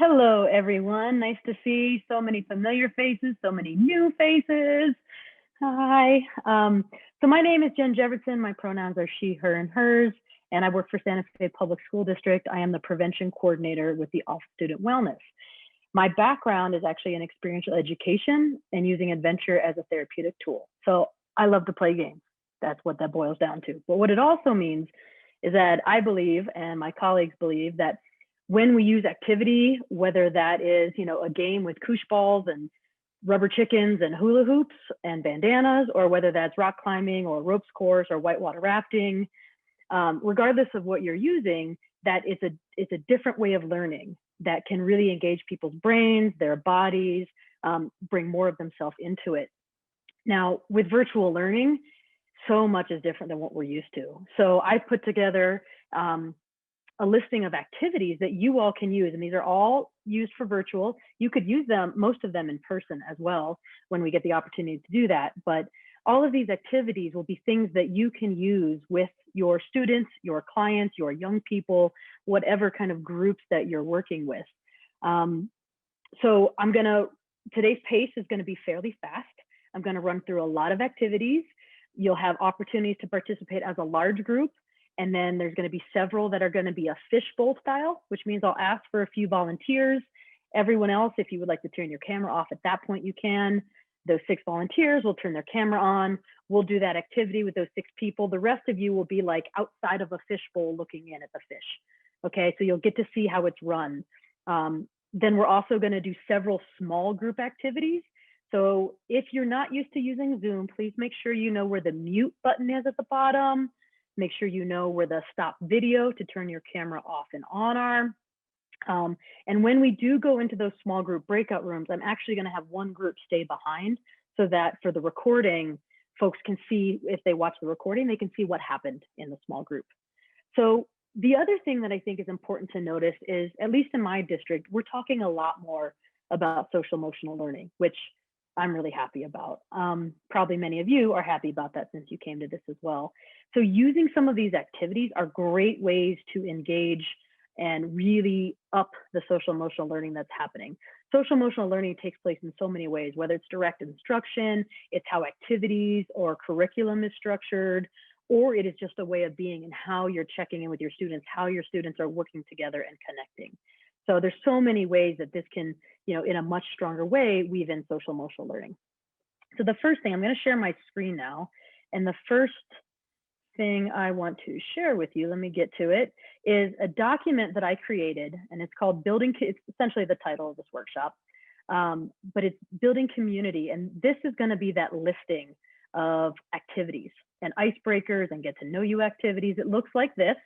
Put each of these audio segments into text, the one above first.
Hello, everyone. Nice to see so many familiar faces, so many new faces. Hi. So my name is Jen Jefferson. My pronouns are she, her, and hers, and I work for Santa Fe Public School District. I am the prevention coordinator with the Office of Student Wellness. My background is actually in experiential education and using adventure as a therapeutic tool. So I love to play games. That's what that boils down to. But what it also means is that I believe, and my colleagues believe, that when we use activity, whether that is, a game with koosh balls and rubber chickens and hula hoops and bandanas, or whether that's rock climbing or ropes course or whitewater rafting, regardless of what you're using, that it's a different way of learning that can really engage people's brains, their bodies, bring more of themselves into it. Now, with virtual learning, so much is different than what we're used to. So I put together a listing of activities that you all can use, and these are all used for virtual. You could use them, most of them in person as well, when we get the opportunity to do that. But all of these activities will be things that you can use with your students, your clients, your young people, whatever kind of groups that you're working with. So today's pace is gonna be fairly fast. I'm gonna run through a lot of activities. You'll have opportunities to participate as a large group. And then there's going to be several that are going to be a fishbowl style, which means I'll ask for a few volunteers. Everyone else, if you would like to turn your camera off at that point, you can. Those 6 volunteers will turn their camera on. We'll do that activity with those 6 people. The rest of you will be like outside of a fishbowl looking in at the fish. Okay, so you'll get to see how it's run. Then we're also going to do several small group activities. So if you're not used to using Zoom, please make sure you know where the mute button is at the bottom. Make sure you know where the stop video to turn your camera off and on are. And when we do go into those small group breakout rooms, I'm actually going to have one group stay behind so that for the recording, folks can see, if they watch the recording, they can see what happened in the small group. So the other thing that I think is important to notice is, at least in my district, we're talking a lot more about social emotional learning, which I'm really happy about. Probably many of you are happy about that since you came to this as well. So using some of these activities are great ways to engage and really up the social emotional learning that's happening. Social emotional learning takes place in so many ways, whether it's direct instruction, it's how activities or curriculum is structured, or it is just a way of being and how you're checking in with your students, how your students are working together and connecting. So there's so many ways that this can, in a much stronger way, weave in social emotional learning. So the first thing, I'm going to share my screen now. And the first thing I want to share with you, let me get to it, is a document that I created, and it's called it's essentially the title of this workshop, but it's Building Community. And this is going to be that listing of activities and icebreakers and get to know you activities. It looks like this.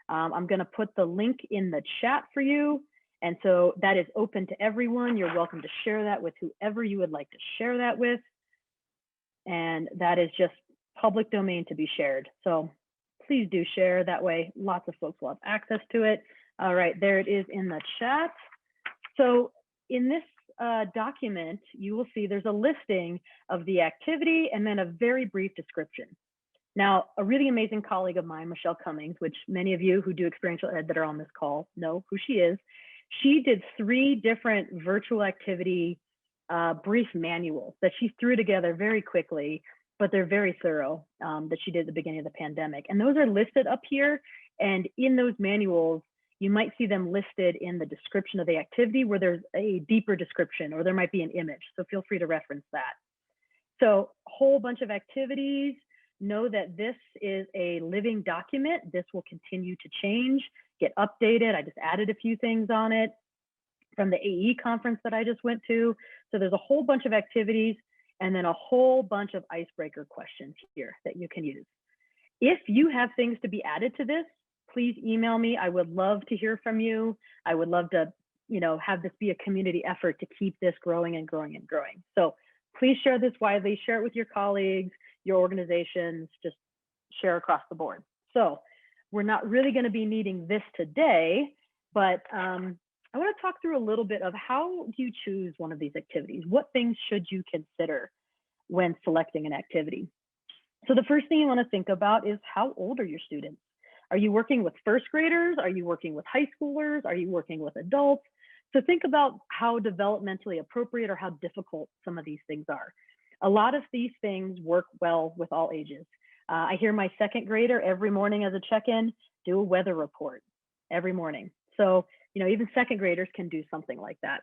I'm going to put the link in the chat for you. And so that is open to everyone. You're welcome to share that with whoever you would like to share that with. And that is just public domain to be shared. So please do share. That way, lots of folks will have access to it. All right, there it is in the chat. So in this document, you will see there's a listing of the activity and then a very brief description. Now, a really amazing colleague of mine, Michelle Cummings, which many of you who do experiential ed that are on this call know who she is. She did 3 different virtual activity brief manuals that she threw together very quickly, but they're very thorough, that she did at the beginning of the pandemic. And those are listed up here. And in those manuals, you might see them listed in the description of the activity where there's a deeper description, or there might be an image. So feel free to reference that. So a whole bunch of activities. Know that this is a living document. This will continue to change, get updated. I just added a few things on it from the AE conference that I just went to. So there's a whole bunch of activities and then a whole bunch of icebreaker questions here that you can use. If you have things to be added to this, please email me. I would love to hear from you. I would love to, have this be a community effort to keep this growing and growing and growing. So please share this widely, share it with your colleagues, your organizations, just share across the board. So we're not really going to be needing this today, but I want to talk through a little bit of how do you choose one of these activities? What things should you consider when selecting an activity? So the first thing you want to think about is, how old are your students? Are you working with first graders? Are you working with high schoolers? Are you working with adults? So think about how developmentally appropriate or how difficult some of these things are. A lot of these things work well with all ages. I hear my second grader every morning as a check-in do a weather report every morning. So, even second graders can do something like that.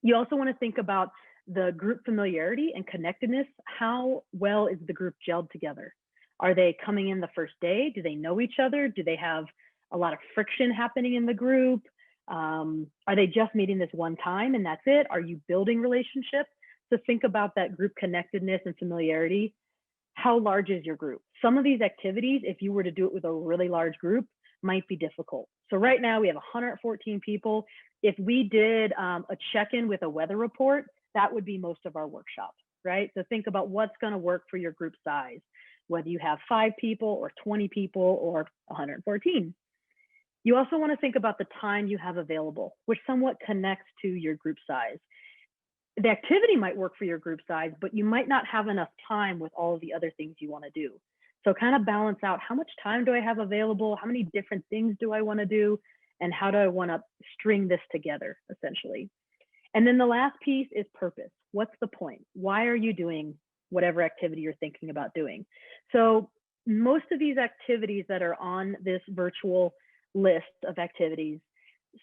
You also want to think about the group familiarity and connectedness. How well is the group gelled together? Are they coming in the first day? Do they know each other? Do they have a lot of friction happening in the group? Are they just meeting this one time and that's it? Are you building relationships? So think about that group connectedness and familiarity. How large is your group? Some of these activities, if you were to do it with a really large group, might be difficult. So right now we have 114 people. If we did a check-in with a weather report, that would be most of our workshop, right? So think about what's going to work for your group size, whether you have 5 people or 20 people or 114. You also want to think about the time you have available, which somewhat connects to your group size. The activity might work for your group size, but you might not have enough time with all of the other things you want to do. So kind of balance out, how much time do I have available? How many different things do I want to do? And how do I want to string this together, essentially? And then the last piece is purpose. What's the point? Why are you doing whatever activity you're thinking about doing? So most of these activities that are on this virtual list of activities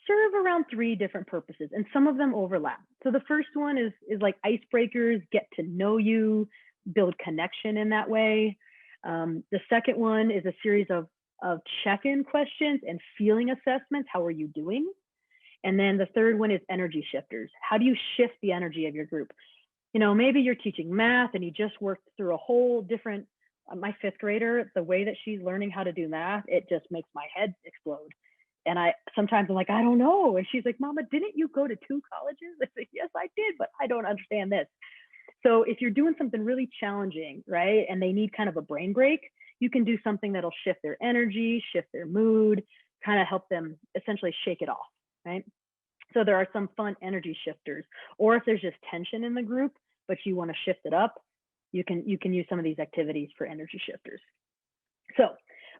serve around 3 different purposes, and some of them overlap. So the first one is like icebreakers, get to know you, build connection in that way. The second one is a series of check-in questions and feeling assessments. How are you doing? And then the third one is energy shifters. How do you shift the energy of your group? Maybe you're teaching math and you just worked through a whole different, my 5th grader, the way that she's learning how to do math, it just makes my head explode. And sometimes I'm like, I don't know. And she's like, Mama, didn't you go to 2 colleges? I say, yes, I did, but I don't understand this. So if you're doing something really challenging, right, and they need kind of a brain break, you can do something that'll shift their energy, shift their mood, kind of help them essentially shake it off, right? So there are some fun energy shifters. Or if there's just tension in the group, but you want to shift it up, you can use some of these activities for energy shifters. So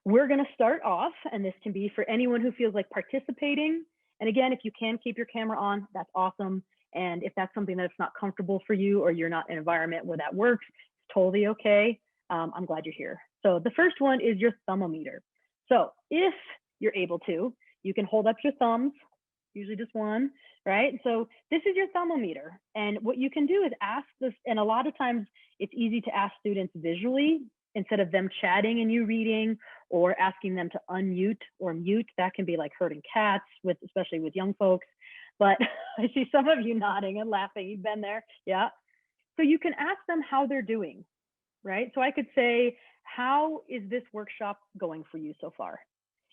we're going to start off, and this can be for anyone who feels like participating. And again, if you can keep your camera on, that's awesome. And if that's something that's not comfortable for you, or you're not in an environment where that works, it's totally okay. I'm glad you're here. So the first one is your thermometer. So if you're able to, you can hold up your thumbs, usually just one, right? So this is your thermometer. And what you can do is ask this, and a lot of times it's easy to ask students visually instead of them chatting and you reading, or asking them to unmute or mute. That can be like herding cats, especially with young folks. But I see some of you nodding and laughing. You've been there, yeah. So you can ask them how they're doing, right? So I could say, how is this workshop going for you so far?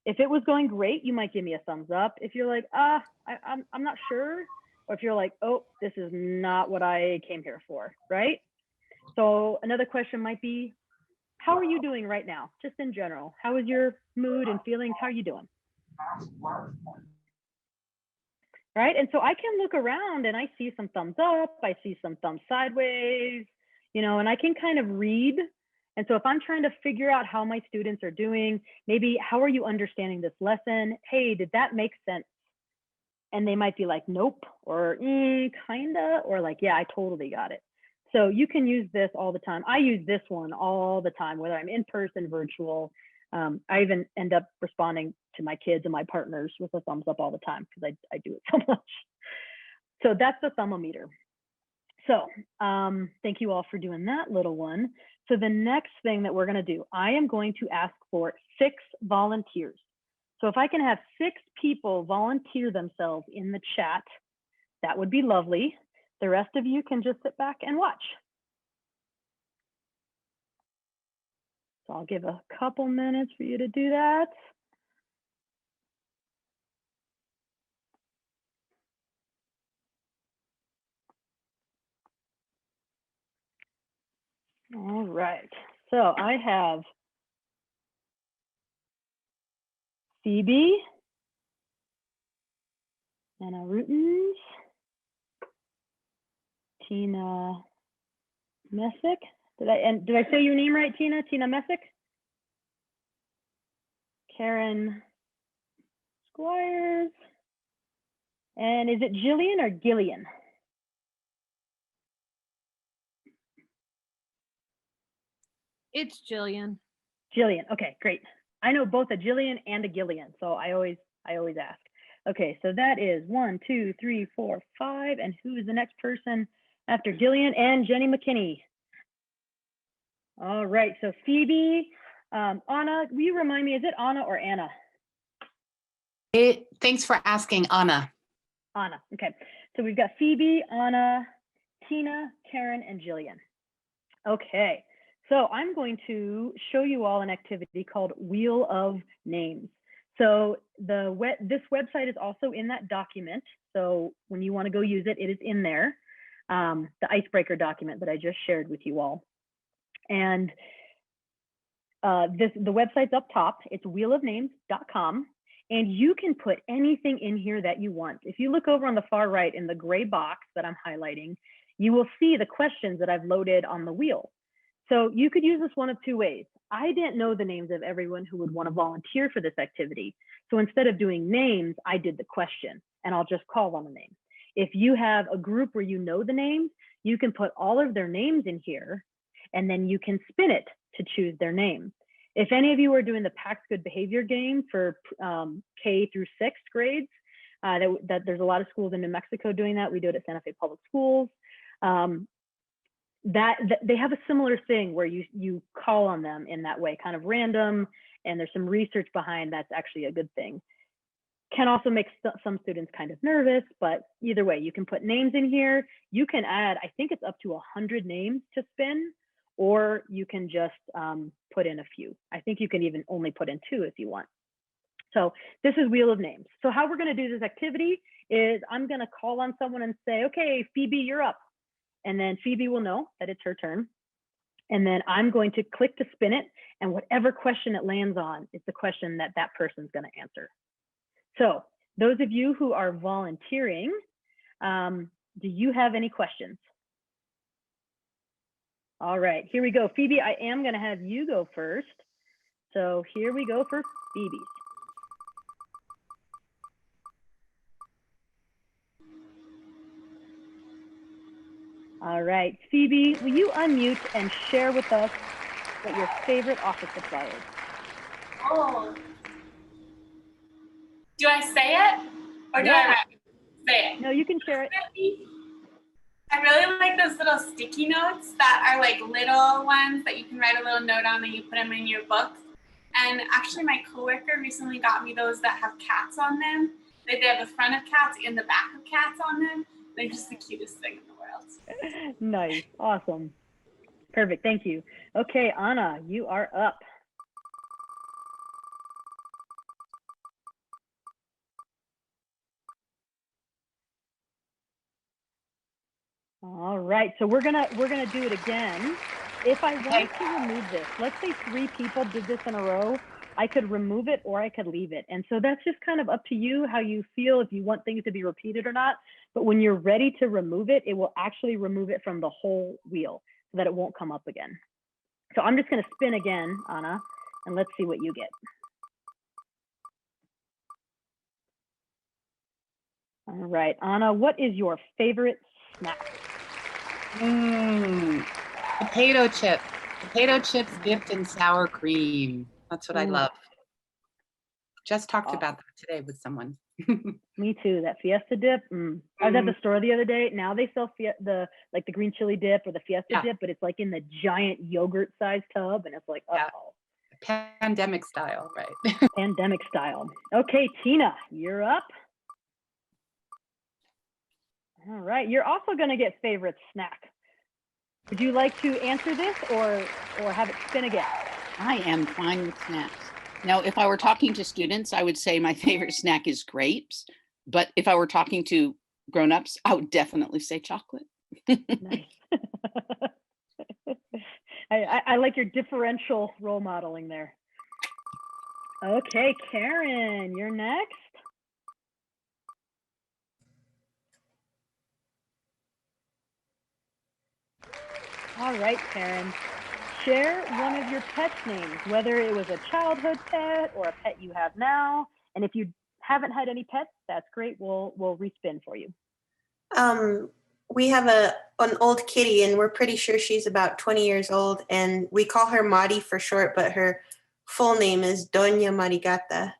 If it was going great, you might give me a thumbs up. If you're like, I'm not sure, or if you're like, oh, this is not what I came here for, right? So another question might be, how are you doing right now? Just in general, how is your mood and feelings? How are you doing? Right, and so I can look around and I see some thumbs up, I see some thumbs sideways, and I can kind of read. And so if I'm trying to figure out how my students are doing, maybe how are you understanding this lesson? Hey, did that make sense? And they might be like, nope, or kinda, or like, yeah, I totally got it. So you can use this all the time. I use this one all the time, whether I'm in person, virtual. I even end up responding to my kids and my partners with a thumbs up all the time because I do it so much. So that's the thermometer. So thank you all for doing that little one. So the next thing that we're going to do, I am going to ask for 6 volunteers. So if I can have 6 people volunteer themselves in the chat, that would be lovely. The rest of you can just sit back and watch. So I'll give a couple minutes for you to do that. All right, so I have Phoebe, Anna Rutens, Tina Messick. Did I say your name right, Tina? Tina Messick? Karen Squires, And is it Jillian or Gillian? It's Jillian. Jillian. Okay, great. I know both a Jillian and a Gillian, so I always ask. Okay, so that is 1, 2, 3, 4, 5. And who is the next person after Gillian? And Jenny McKinney. All right, so Phoebe, Anna, will you remind me, is it Anna or Anna? Thanks for asking, Anna. Anna, okay. So we've got Phoebe, Anna, Tina, Karen, and Jillian. Okay, so I'm going to show you all an activity called Wheel of Names. So this website is also in that document. So when you want to go use it, it is in there, the icebreaker document that I just shared with you all. And the website's up top. It's wheelofnames.com. And you can put anything in here that you want. If you look over on the far right in the gray box that I'm highlighting, you will see the questions that I've loaded on the wheel. So you could use this one of two ways. I didn't know the names of everyone who would want to volunteer for this activity. So instead of doing names, I did the question, and I'll just call on the name. If you have a group where you know the names, you can put all of their names in here, and then you can spin it to choose their name. If any of you are doing the PAX Good Behavior game for K through 6th grades, that there's a lot of schools in New Mexico doing that. We do it at Santa Fe Public Schools. That they have a similar thing where you call on them in that way, kind of random, and there's some research behind that's actually a good thing. Can also make some students kind of nervous, but either way, you can put names in here. You can add, I think it's up to 100 names to spin, or you can just put in a few. I think you can even only put in 2 if you want. So this is Wheel of Names. So how we're going to do this activity is I'm going to call on someone and say, okay, Phoebe, you're up. And then Phoebe will know that it's her turn. And then I'm going to click to spin it. And whatever question it lands on is the question that that person's going to answer. So those of you who are volunteering, do you have any questions? All right, here we go. Phoebe, I am going to have you go first. So here we go for Phoebe's. All right, Phoebe, will you unmute and share with us what your favorite office supply is? Oh. Do I say it? Or do I say it? No, you can share it. I really like those little sticky notes that are like little ones that you can write a little note on and you put them in your book. And actually my coworker recently got me those that have cats on them. They have the front of cats and the back of cats on them. They're just the cutest thing in the world. Nice, awesome. Perfect, thank you. Okay, Anna, you are up. All right, so we're gonna do it again. If I wanted to remove this, let's say 3 people did this in a row, I could remove it or I could leave it. And so that's just kind of up to you how you feel, if you want things to be repeated or not. But when you're ready to remove it, it will actually remove it from the whole wheel so that it won't come up again. So I'm just gonna spin again, Anna, and let's see what you get. All right, Anna, what is your favorite snack? Potato chips. Potato chips dipped in sour cream. That's what I love. Just talked about that today with someone. Me too, that Fiesta dip. I was at the store the other day. Now they sell the green chili dip or the Fiesta dip, but it's like in the giant yogurt sized tub, and it's like, uh-oh. Pandemic style, right? Pandemic style. Okay, Tina, you're up. All right, you're also gonna get favorite snack. Would you like to answer this or have it spin again? I am fine with snacks. Now, if I were talking to students, I would say my favorite snack is grapes. But if I were talking to grown-ups, I would definitely say chocolate. Nice. I like your differential role modeling there. Okay, Karen, you're next. All right, Karen. Share one of your pet's names, whether it was a childhood pet or a pet you have now. And if you haven't had any pets, that's great. We'll respin for you. We have an old kitty, and we're pretty sure she's about 20 years old, and we call her Mari for short, but her full name is Doña Marigata.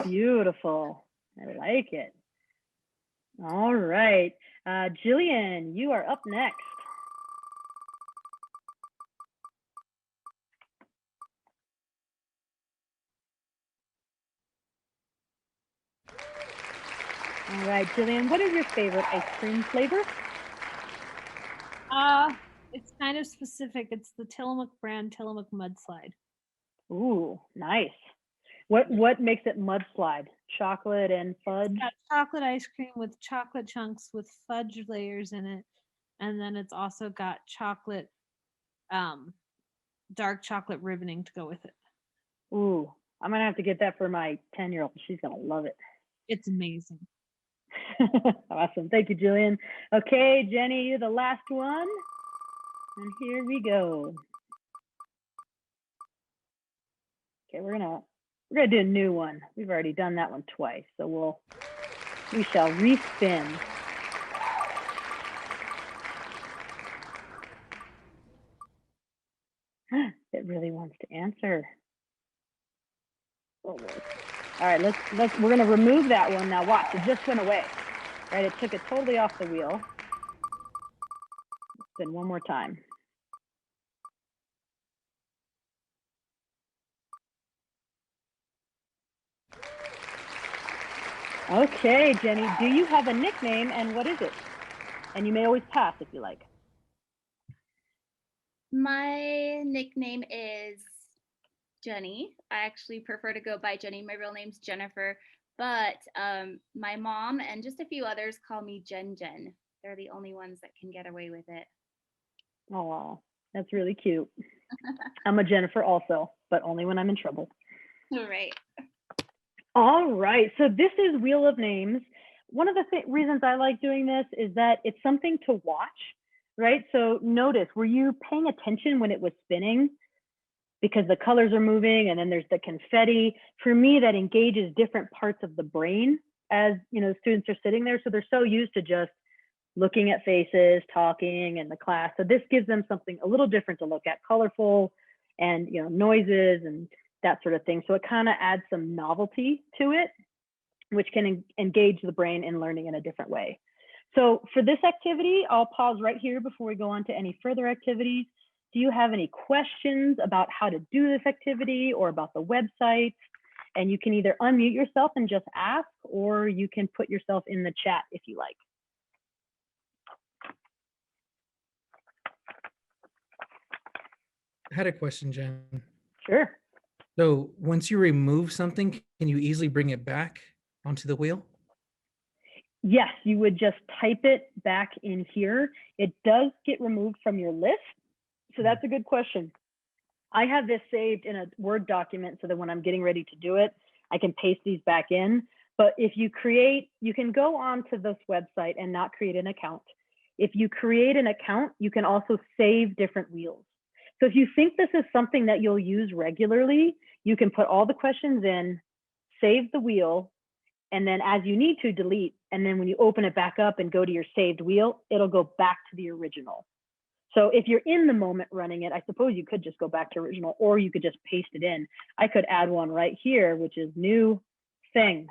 Beautiful. I like it. All right. Jillian, you are up next. All right, Jillian, what is your favorite ice cream flavor? It's kind of specific. It's the Tillamook brand Tillamook Mudslide. Ooh, nice. What makes it mudslide? Chocolate and fudge? It's got chocolate ice cream with chocolate chunks with fudge layers in it. And then it's also got chocolate, dark chocolate ribboning to go with it. Ooh, I'm gonna have to get that for my 10-year-old. She's gonna love it. It's amazing. Awesome. Thank you, Jillian. Okay, Jenny, you're the last one. And here we go. Okay, we're gonna do a new one. We've already done that one twice, so we shall respin. It really wants to answer. Oh, all right, we're gonna remove that one now. Watch, it just went away. Right, it took it totally off the wheel. Spin one more time. Okay, Jenny, do you have a nickname and what is it? And you may always pass if you like. My nickname is Jenny. I actually prefer to go by Jenny. My real name's Jennifer, but my mom and just a few others call me Jen. They're the only ones that can get away with it. Oh, that's really cute. I'm a Jennifer also, but only when I'm in trouble. All right. All right, so this is Wheel of Names. One of the reasons I like doing this is that it's something to watch, right? So notice, were you paying attention when it was spinning? Because the colors are moving and then there's the confetti. For me, that engages different parts of the brain as, you know, students are sitting there. So they're so used to just looking at faces, talking in the class. So this gives them something a little different to look at, colorful and, you know, noises and that sort of thing. So it kind of adds some novelty to it, which can engage the brain in learning in a different way. So for this activity, I'll pause right here before we go on to any further activities. Do you have any questions about how to do this activity or about the website? And you can either unmute yourself and just ask, or you can put yourself in the chat if you like. I had a question, Jen. Sure. So once you remove something, can you easily bring it back onto the wheel? Yes, you would just type it back in here. It does get removed from your list. So that's a good question. I have this saved in a Word document so that when I'm getting ready to do it, I can paste these back in. But if you can go onto this website and not create an account. If you create an account, you can also save different wheels. So if you think this is something that you'll use regularly, you can put all the questions in, save the wheel, and then as you need to, delete. And then when you open it back up and go to your saved wheel, it'll go back to the original. So if you're in the moment running it, I suppose you could just go back to original, or you could just paste it in. I could add one right here, which is new thing.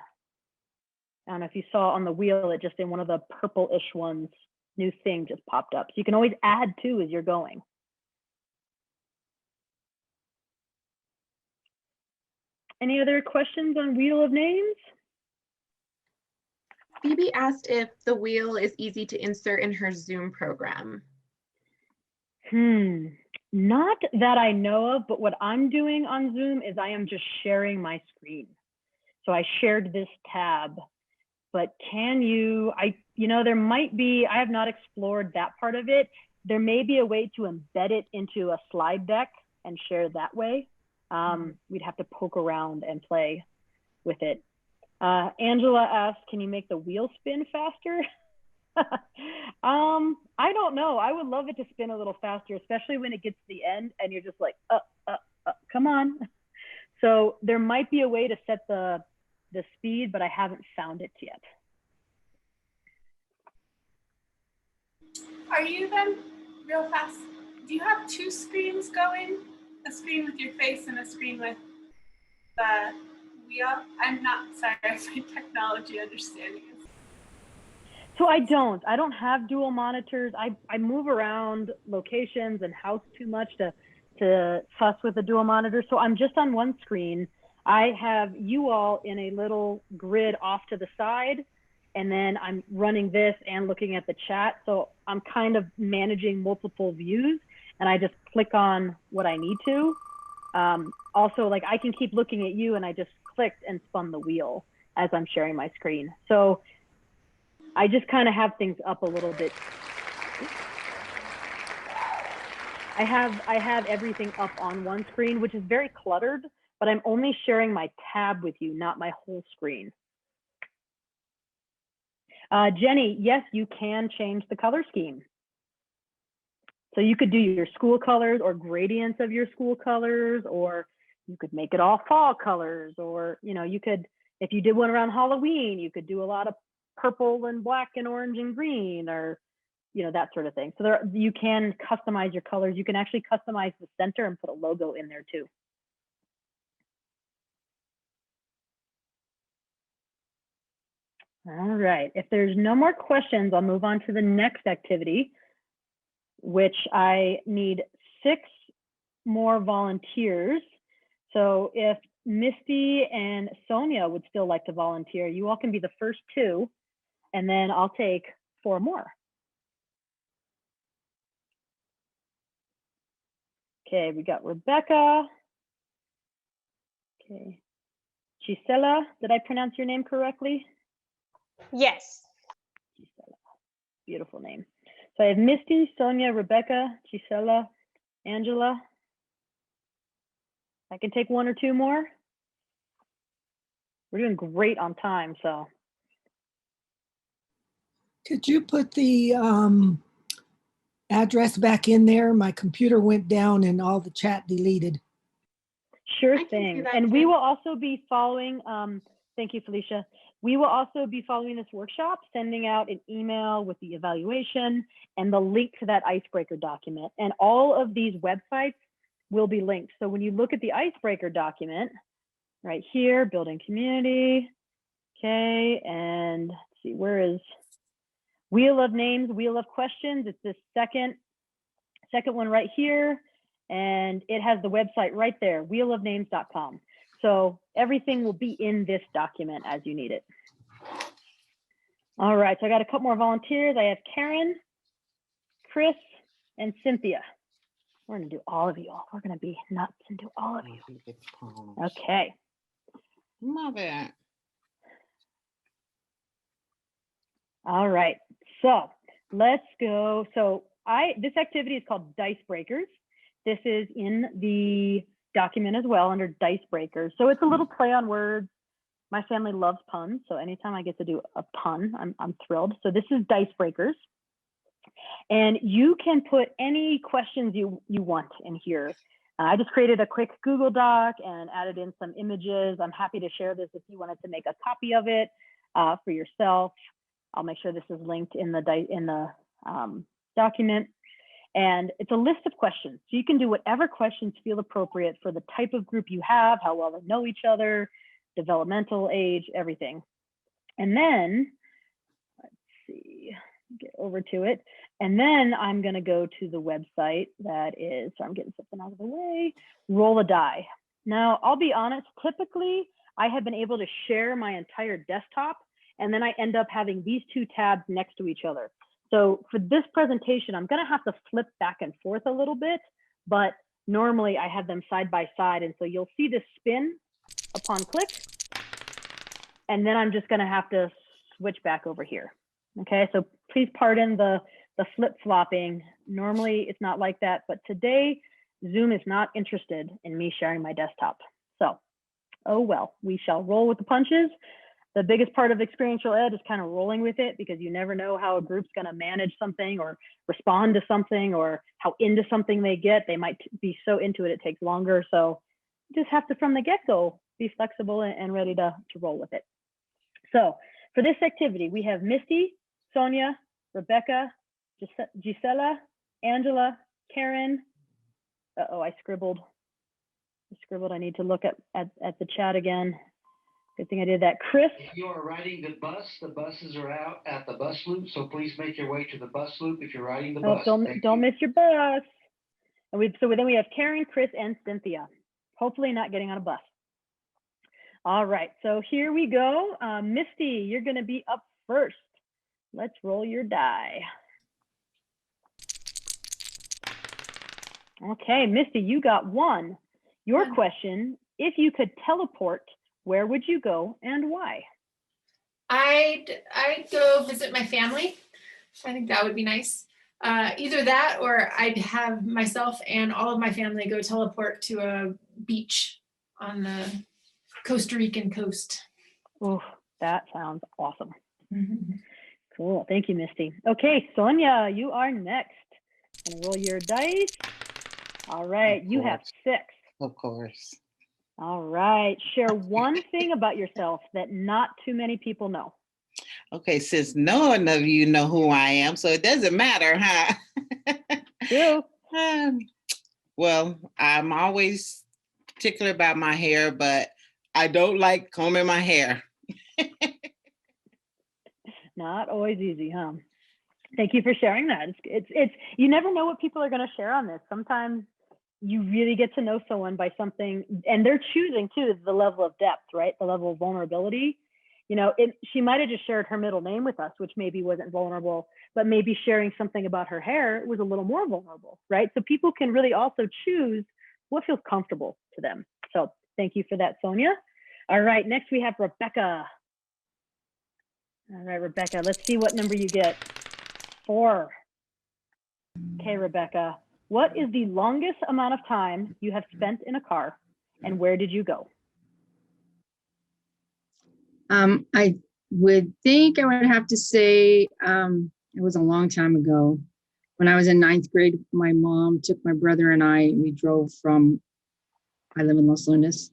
I don't know if you saw on the wheel, it just in one of the purple-ish ones, new thing just popped up. So you can always add to as you're going. Any other questions on Wheel of Names? Phoebe asked if the wheel is easy to insert in her Zoom program. Not that I know of, but what I'm doing on Zoom is I am just sharing my screen. So I shared this tab, but can you, there might be, I have not explored that part of it. There may be a way to embed it into a slide deck and share that way. We'd have to poke around and play with it. Angela asked, can you make the wheel spin faster? I don't know. I would love it to spin a little faster, especially when it gets to the end and you're just like, come on. So there might be a way to set the the speed, but I haven't found it yet. Are you then, real fast, do you have two screens going? A screen with your face and a screen with the wheel? I'm not sorry if my technology understanding is. So I don't have dual monitors. I move around locations and house too much to fuss with a dual monitor. So I'm just on one screen. I have you all in a little grid off to the side, and then I'm running this and looking at the chat. So I'm kind of managing multiple views, and I just click on what I need to. Also, like I can keep looking at you, and I just clicked and spun the wheel as I'm sharing my screen. So I just kind of have things up a little bit. I have everything up on one screen, which is very cluttered, but I'm only sharing my tab with you, not my whole screen. Jenny, yes, you can change the color scheme. So you could do your school colors or gradients of your school colors, or you could make it all fall colors, or, you know, you could, if you did one around Halloween, you could do a lot of purple and black and orange and green, or, you know, that sort of thing. So there, you can customize your colors. You can actually customize the center and put a logo in there too. All right, if there's no more questions, I'll move on to the next activity, which I need 6 more volunteers. So if Misty and Sonia would still like to volunteer, you all can be the first 2, and then I'll take 4 more. Okay, we got Rebecca. Okay, Gisela, did I pronounce your name correctly? Yes. Gisela, beautiful name. So I have Misty, Sonia, Rebecca, Gisela, Angela. I can take 1 or 2 more. We're doing great on time, so. Could you put the address back in there? My computer went down and all the chat deleted. Sure thing. And we will also be following, thank you, Felicia. We will also be following this workshop, sending out an email with the evaluation and the link to that icebreaker document. And all of these websites will be linked. So when you look at the icebreaker document, right here, building community, okay, and let's see, where is Wheel of Names, Wheel of Questions? It's the second one right here, and it has the website right there, wheelofnames.com. So everything will be in this document as you need it. All right, so I got a couple more volunteers. I have Karen, Chris, and Cynthia. We're gonna do all of you all. We're gonna be nuts and do all of you. Okay. Love it. All right, so let's go. So this activity is called Icebreakers. This is in the document as well under Icebreakers. So it's a little play on words. My family loves puns, so anytime I get to do a pun, I'm thrilled. So this is Icebreakers. And you can put any questions you want in here. I just created a quick Google Doc and added in some images. I'm happy to share this if you wanted to make a copy of it for yourself. I'll make sure this is linked in the document. And it's a list of questions. So you can do whatever questions feel appropriate for the type of group you have, how well they know each other, developmental age, everything. And then, let's see, get over to it. And then I'm gonna go to the website that is, so I'm getting something out of the way, Roll a Die. Now, I'll be honest, typically I have been able to share my entire desktop, and then I end up having these 2 tabs next to each other. So for this presentation, I'm gonna have to flip back and forth a little bit, but normally I have them side by side. And so you'll see this spin upon click, and then I'm just gonna have to switch back over here. Okay, so please pardon the flip-flopping. Normally it's not like that, but today Zoom is not interested in me sharing my desktop. So, oh well, we shall roll with the punches. The biggest part of experiential ed is kind of rolling with it, because you never know how a group's going to manage something or respond to something, or how into something they get. They might be so into it, it takes longer. So you just have to, from the get-go, be flexible and ready to roll with it. So for this activity, we have Misty, Sonia, Rebecca, Gisela, Angela, Karen. Uh-oh, I scribbled. I need to look at the chat again. Good thing I did that. Chris. If you are riding the buses are out at the bus loop, so please make your way to the bus loop if you're riding the bus. Don't miss your bus. And then we have Karen, Chris, and Cynthia. Hopefully not getting on a bus. All right, so here we go. Misty, you're gonna be up first. Let's roll your die. Okay, Misty, you got 1. Your question, if you could teleport, where would you go and why? I'd go visit my family. I think that would be nice. Either that or I'd have myself and all of my family go teleport to a beach on the Costa Rican coast. Oh, that sounds awesome. Cool, thank you, Misty. Okay, Sonia, you are next. And roll your dice. All right, you have 6. Of course. All right, share one thing about yourself that not too many people know. Okay, since none of you know who I am, so it doesn't matter, huh? True. Well, I'm always particular about my hair, but I don't like combing my hair. Not always easy, huh? Thank you for sharing that. It's you never know what people are going to share on this. Sometimes you really get to know someone by something, and they're choosing too the level of depth, right? The level of vulnerability. You know, she might have just shared her middle name with us, which maybe wasn't vulnerable, but maybe sharing something about her hair was a little more vulnerable, right? So people can really also choose what feels comfortable to them. So thank you for that, Sonia. All right, next we have Rebecca. All right, Rebecca, let's see what number you get. 4. Okay, Rebecca, what is the longest amount of time you have spent in a car, and where did you go? I would think I would have to say it was a long time ago. When I was in 9th grade, my mom took my brother and we drove from, I live in Los Lunas,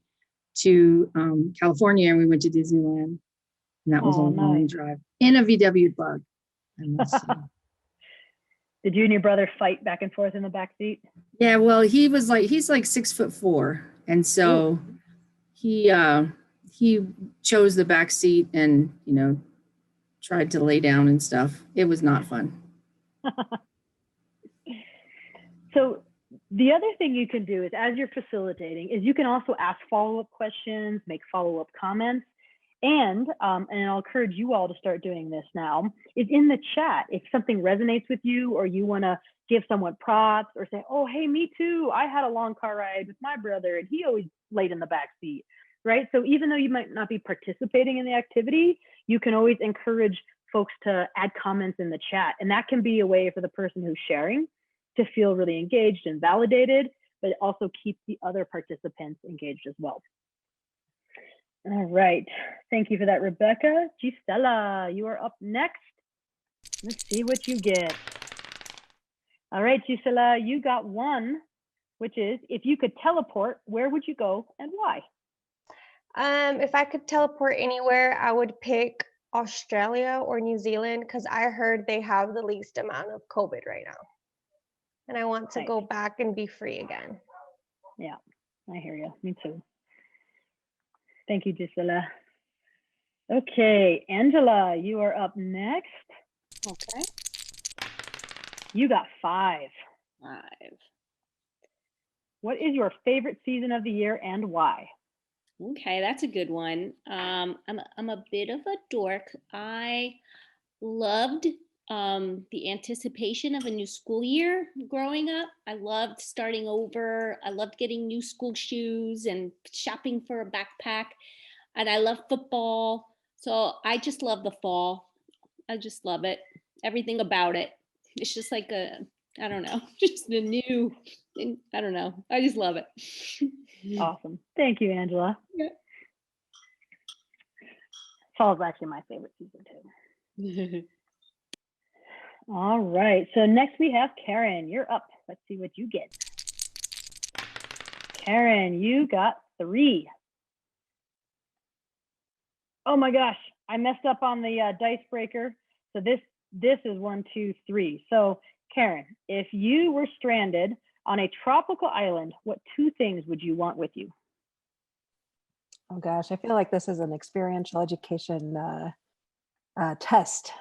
to California, and we went to Disneyland. And that was a long drive in a VW Bug, I must say. Did you and your brother fight back and forth in the back seat? Yeah, well, he's like 6'4", and so he chose the back seat and tried to lay down and stuff. It was not fun. So the other thing you can do is, as you're facilitating, is you can also ask follow-up questions, make follow-up comments. And I'll encourage you all to start doing this now, is in the chat. If something resonates with you, or you want to give someone props or say, oh, hey, me too. I had a long car ride with my brother and he always laid in the back seat, right? So even though you might not be participating in the activity, you can always encourage folks to add comments in the chat. And that can be a way for the person who's sharing to feel really engaged and validated, but it also keeps the other participants engaged as well. All right, thank you for that, Rebecca. Gisela, you are up next. Let's see what you get. All right, Gisela, you got 1, which is, if you could teleport, where would you go and why? If I could teleport anywhere, I would pick Australia or New Zealand, because I heard they have the least amount of COVID right now. And I want to go back and be free again. Yeah, I hear you. Me too. Thank you, Gisela. Okay, Angela, you are up next. Okay. You got 5. 5. What is your favorite season of the year and why? Okay, that's a good one. I'm a bit of a dork. I loved the anticipation of a new school year growing up. I loved starting over. I loved getting new school shoes and shopping for a backpack. And I love football. So I just love the fall. I just love it. Everything about it. It's just like I don't know, just a new thing. I don't know. I just love it. Awesome. Thank you, Angela. Yeah. Fall's actually my favorite season too. All right, so next we have Karen. You're up. Let's see what you get. Karen, you got 3. Oh my gosh, I messed up on the dice breaker. So this is 1, 2, 3. So Karen, if you were stranded on a tropical island, what 2 things would you want with you? Oh gosh, I feel like this is an experiential education test.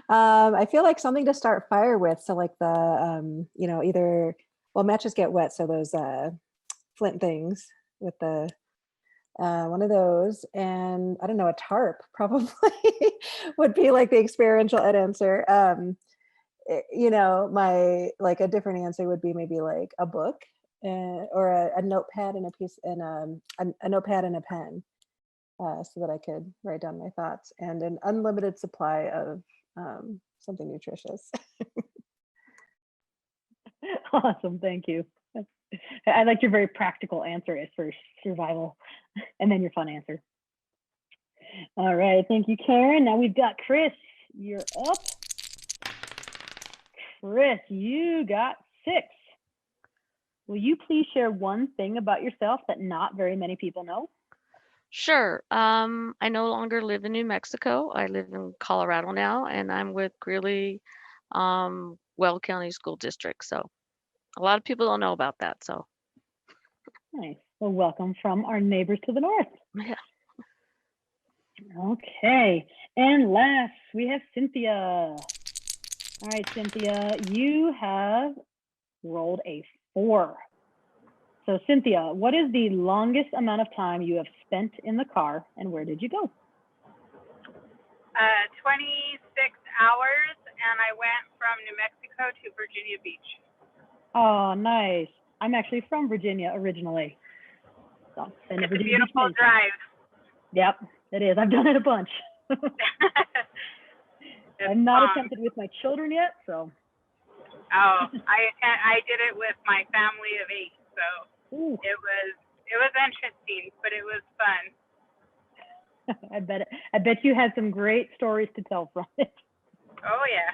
I feel like something to start fire with. So like the, either, well, matches get wet. So those flint things with the, one of those, and I don't know, a tarp probably would be like the experiential ed answer. My, like a different answer would be maybe like a book or a notepad and a notepad and a pen. So that I could write down my thoughts, and an unlimited supply of something nutritious. Awesome, thank you. I liked your very practical answer as for survival, and then your fun answer. All right, thank you, Karen. Now we've got Chris. You're up. Chris, you got 6. Will you please share one thing about yourself that not very many people know? Sure. I no longer live in New Mexico. I live in Colorado now, and I'm with Greeley Weld County School District. So a lot of people don't know about that. So nice. Well, welcome from our neighbors to the north. yeah. Okay. And last, we have Cynthia. All right, Cynthia, you have rolled a 4. So Cynthia, what is the longest amount of time you have spent in the car, and where did you go? 26 hours, and I went from New Mexico to Virginia Beach. Oh, nice. I'm actually from Virginia originally. So, it's a beautiful drive. Yep, it is. I've done it a bunch. I've not attempted with my children yet, so. Oh, I did it with my family of 8, so. Ooh. It was interesting, but it was fun. I bet you had some great stories to tell from it. Oh yeah.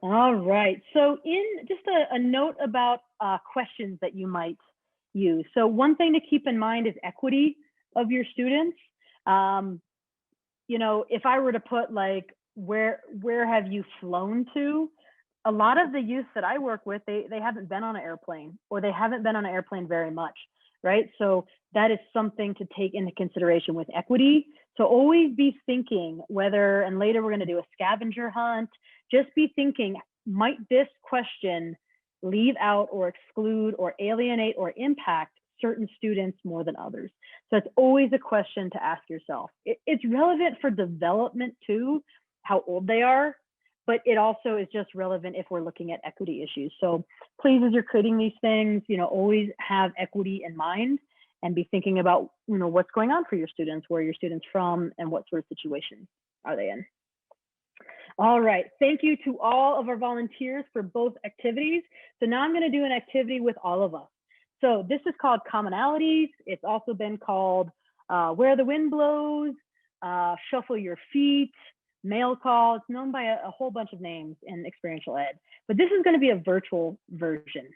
All right. So in just a note about questions that you might use. So one thing to keep in mind is equity of your students. If I were to put like, where have you flown to? A lot of the youth that I work with, they haven't been on an airplane, or they haven't been on an airplane very much, right? So that is something to take into consideration with equity. So always be thinking whether, and later we're going to do a scavenger hunt, just be thinking, might this question leave out or exclude or alienate or impact certain students more than others? So it's always a question to ask yourself. It's relevant for development too, how old they are, but it also is just relevant if we're looking at equity issues. So please, as you're creating these things, always have equity in mind and be thinking about, what's going on for your students, where are your students from, and what sort of situations are they in. All right, thank you to all of our volunteers for both activities. So now I'm gonna do an activity with all of us. So this is called Commonalities. It's also been called Where the Wind Blows, Shuffle Your Feet, Mail Call. It's known by a whole bunch of names in experiential ed, but this is going to be a virtual version.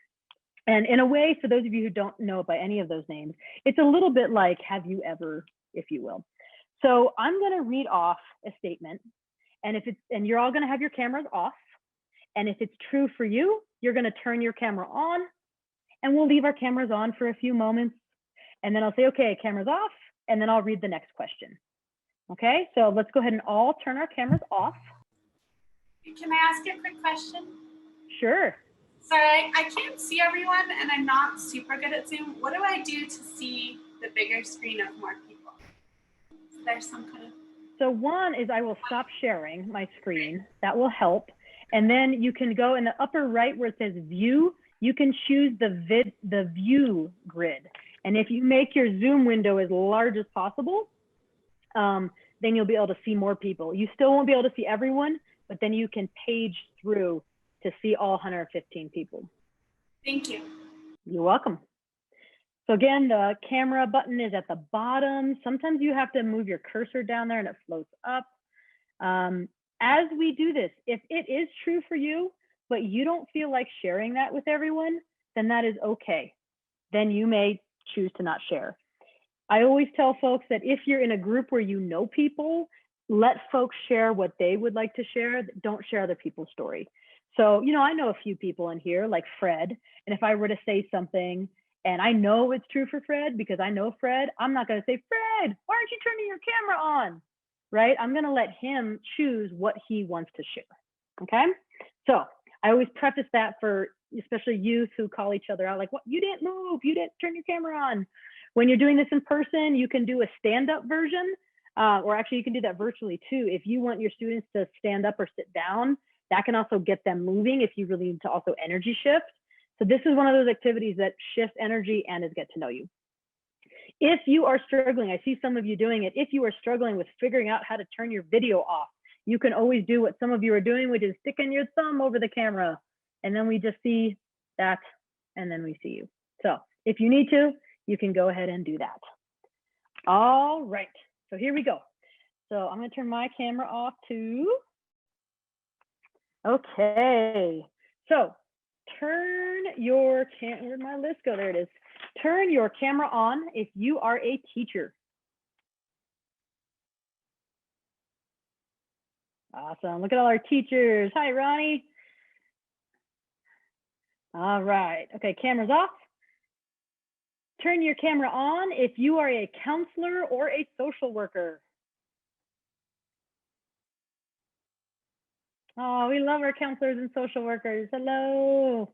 And in a way, for those of you who don't know by any of those names, it's a little bit like Have You Ever, if you will. So I'm going to read off a statement, and you're all going to have your cameras off. And if it's true for you, you're going to turn your camera on, and we'll leave our cameras on for a few moments. And then I'll say, okay, cameras off, and then I'll read the next question. Okay, so let's go ahead and all turn our cameras off. Can I ask a quick question? Sure. Sorry, I can't see everyone and I'm not super good at Zoom. What do I do to see the bigger screen of more people? Is there some kind of... So one is I will stop sharing my screen. That will help. And then you can go in the upper right where it says view, you can choose the view grid. And if you make your Zoom window as large as possible, then you'll be able to see more people. You still won't be able to see everyone, but then you can page through to see all 115 people. Thank you. You're welcome. So again, the camera button is at the bottom. Sometimes you have to move your cursor down there and it floats up. As we do this, if it is true for you, but you don't feel like sharing that with everyone, then that is okay. Then you may choose to not share. I always tell folks that if you're in a group where you know people, let folks share what they would like to share. Don't share other people's story. So, you know, I know a few people in here like Fred, and if I were to say something and I know it's true for Fred because I know Fred, I'm not going to say, Fred, why aren't you turning your camera on? Right? I'm going to let him choose what he wants to share. Okay? So I always preface that for especially youth who call each other out like, what, you didn't move, you didn't turn your camera on. When you're doing this in person, you can do a stand-up version, or actually you can do that virtually too. If you want your students to stand up or sit down, that can also get them moving if you really need to also energy shift. So this is one of those activities that shifts energy and is get to know you. If you are struggling, I see some of you doing it. If you are struggling with figuring out how to turn your video off, you can always do what some of you are doing, which is sticking your thumb over the camera. And then we just see that, and then we see you. So if you need to, you can go ahead and do that. All right, so here we go. So I'm gonna turn my camera off too. Okay, so turn your where'd my list go? There it is. Turn your camera on if you are a teacher. Awesome, look at all our teachers. Hi, Ronnie. All right, okay, camera's off. Turn your camera on if you are a counselor or a social worker. Oh, we love our counselors and social workers. Hello.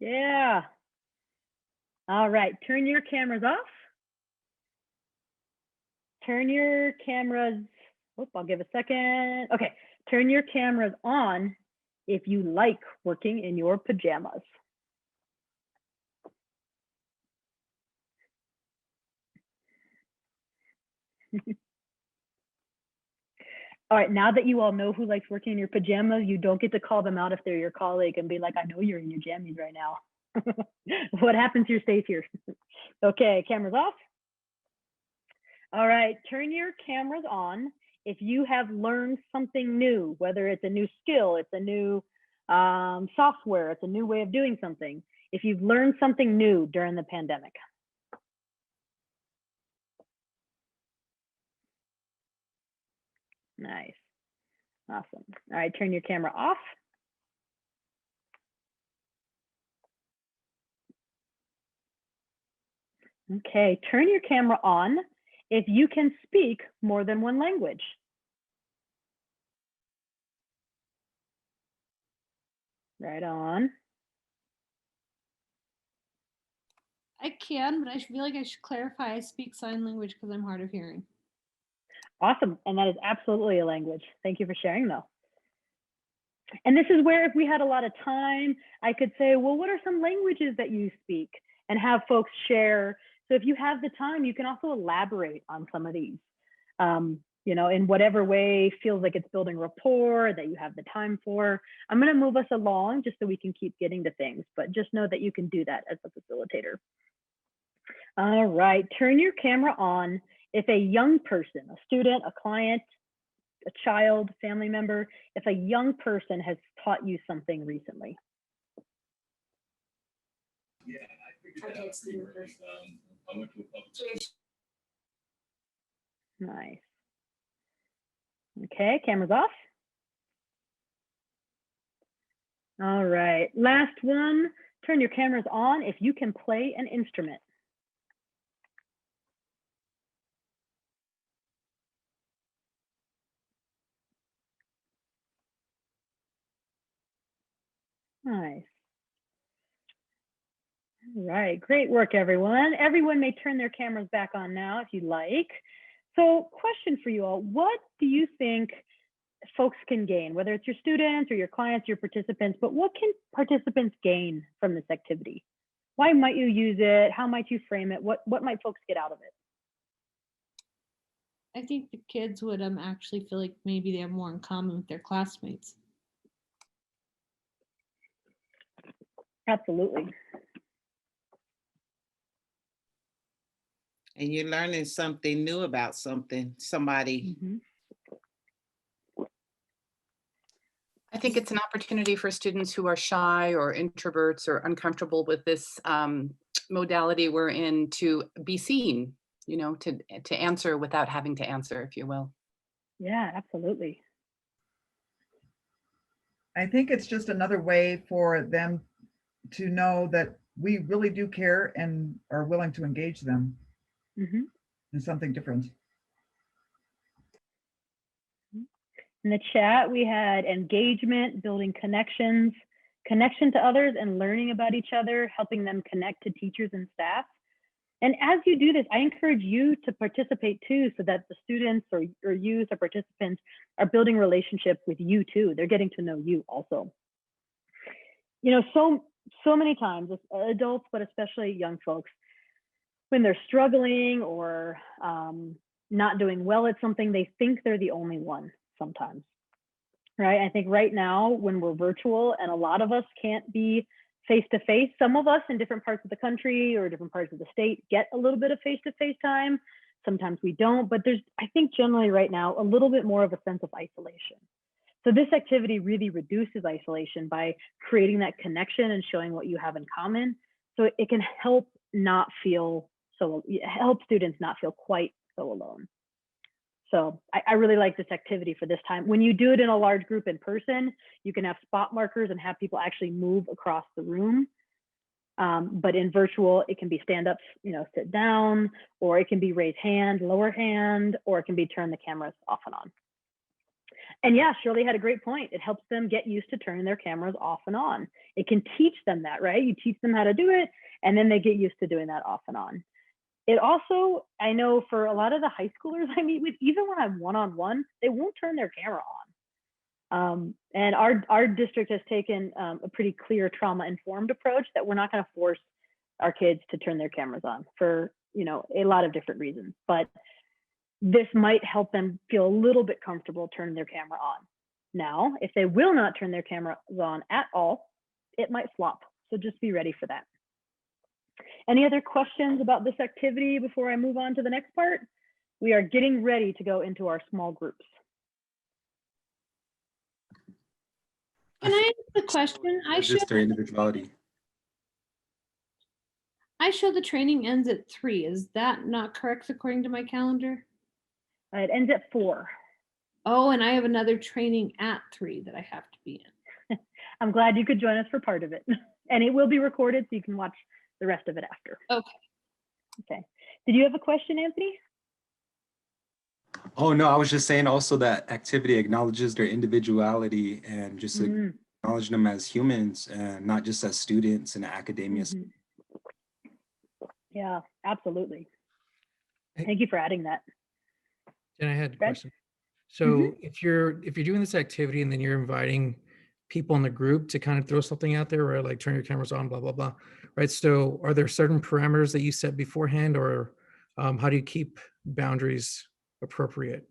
Yeah. All right, turn your cameras off. Turn your cameras, I'll give a second. Okay, turn your cameras on if you like working in your pajamas. All right, now that you all know who likes working in your pajamas, you don't get to call them out if they're your colleague and be like, I know you're in your jammies right now. What happens here stays here. Okay, cameras off. All right, turn your cameras on if you have learned something new, whether it's a new skill, it's a new software, it's a new way of doing something. If you've learned something new during the pandemic. Nice. Awesome. All right, turn your camera off. Okay, turn your camera on if you can speak more than one language. Right on. I can, but I feel like I should clarify I speak sign language because I'm hard of hearing. Awesome, and that is absolutely a language. Thank you for sharing though. And this is where if we had a lot of time, I could say, well, what are some languages that you speak? And have folks share. So if you have the time, you can also elaborate on some of these, you know, in whatever way feels like it's building rapport that you have the time for. I'm gonna move us along just so we can keep getting to things, but just know that you can do that as a facilitator. All right, turn your camera on if a young person, a student, a client, a child, family member, if a young person has taught you something recently. Yeah, I figured that out pretty early. I went to a public school. Nice. Okay, cameras off. All right, last one. Turn your cameras on if you can play an instrument. Nice. All right, great work, everyone. Everyone may turn their cameras back on now if you'd like. So question for you all, what do you think folks can gain, whether it's your students or your clients, your participants, but what can participants gain from this activity? Why might you use it? How might you frame it? What might folks get out of it? I think the kids would actually feel like maybe they have more in common with their classmates. Absolutely. And you're learning something new about somebody. Mm-hmm. I think it's an opportunity for students who are shy or introverts or uncomfortable with this modality we're in to be seen you know, to answer without having to answer, if you will. Yeah, absolutely. I think it's just another way for them to know that we really do care and are willing to engage them in something different. In the chat, we had engagement, building connections, connection to others, and learning about each other, helping them connect to teachers and staff. And as you do this, I encourage you to participate too, so that the students or youth or participants are building relationship with you too. They're getting to know you also. You know, so many times, adults, but especially young folks, when they're struggling or not doing well at something, they think they're the only one sometimes, right? I think right now when we're virtual and a lot of us can't be face-to-face, some of us in different parts of the country or different parts of the state get a little bit of face-to-face time. Sometimes we don't, but there's, I think generally right now, a little bit more of a sense of isolation. So this activity really reduces isolation by creating that connection and showing what you have in common. So it can help help students not feel quite so alone. So I really like this activity for this time. When you do it in a large group in person, you can have spot markers and have people actually move across the room. But in virtual, it can be stand up, you know, sit down, or it can be raise hand, lower hand, or it can be turn the cameras off and on. And yeah, Shirley had a great point. It helps them get used to turning their cameras off and on. It can teach them that, right? You teach them how to do it, and then they get used to doing that off and on. It also, I know for a lot of the high schoolers I meet with, even when I'm one-on-one, they won't turn their camera on. And our district has taken a pretty clear trauma-informed approach that we're not going to force our kids to turn their cameras on for, you know, a lot of different reasons. But this might help them feel a little bit comfortable turning their camera on. Now, if they will not turn their cameras on at all, it might flop. So just be ready for that. Any other questions about this activity before I move on to the next part? We are getting ready to go into our small groups. Can I ask the question? Just their individuality. I show the training ends at 3. Is that not correct according to my calendar? It ends at 4. Oh, and I have another training at 3 that I have to be in. I'm glad you could join us for part of it. And it will be recorded so you can watch the rest of it after. Okay. Did you have a question, Anthony? Oh, no, I was just saying also that activity acknowledges their individuality and just acknowledge them as humans and not just as students in academia. Yeah, absolutely. Thank you for adding that. And I had a question. So if you're doing this activity and then you're inviting people in the group to kind of throw something out there, or like turn your cameras on, blah, blah, blah, right? So are there certain parameters that you set beforehand, or how do you keep boundaries appropriate?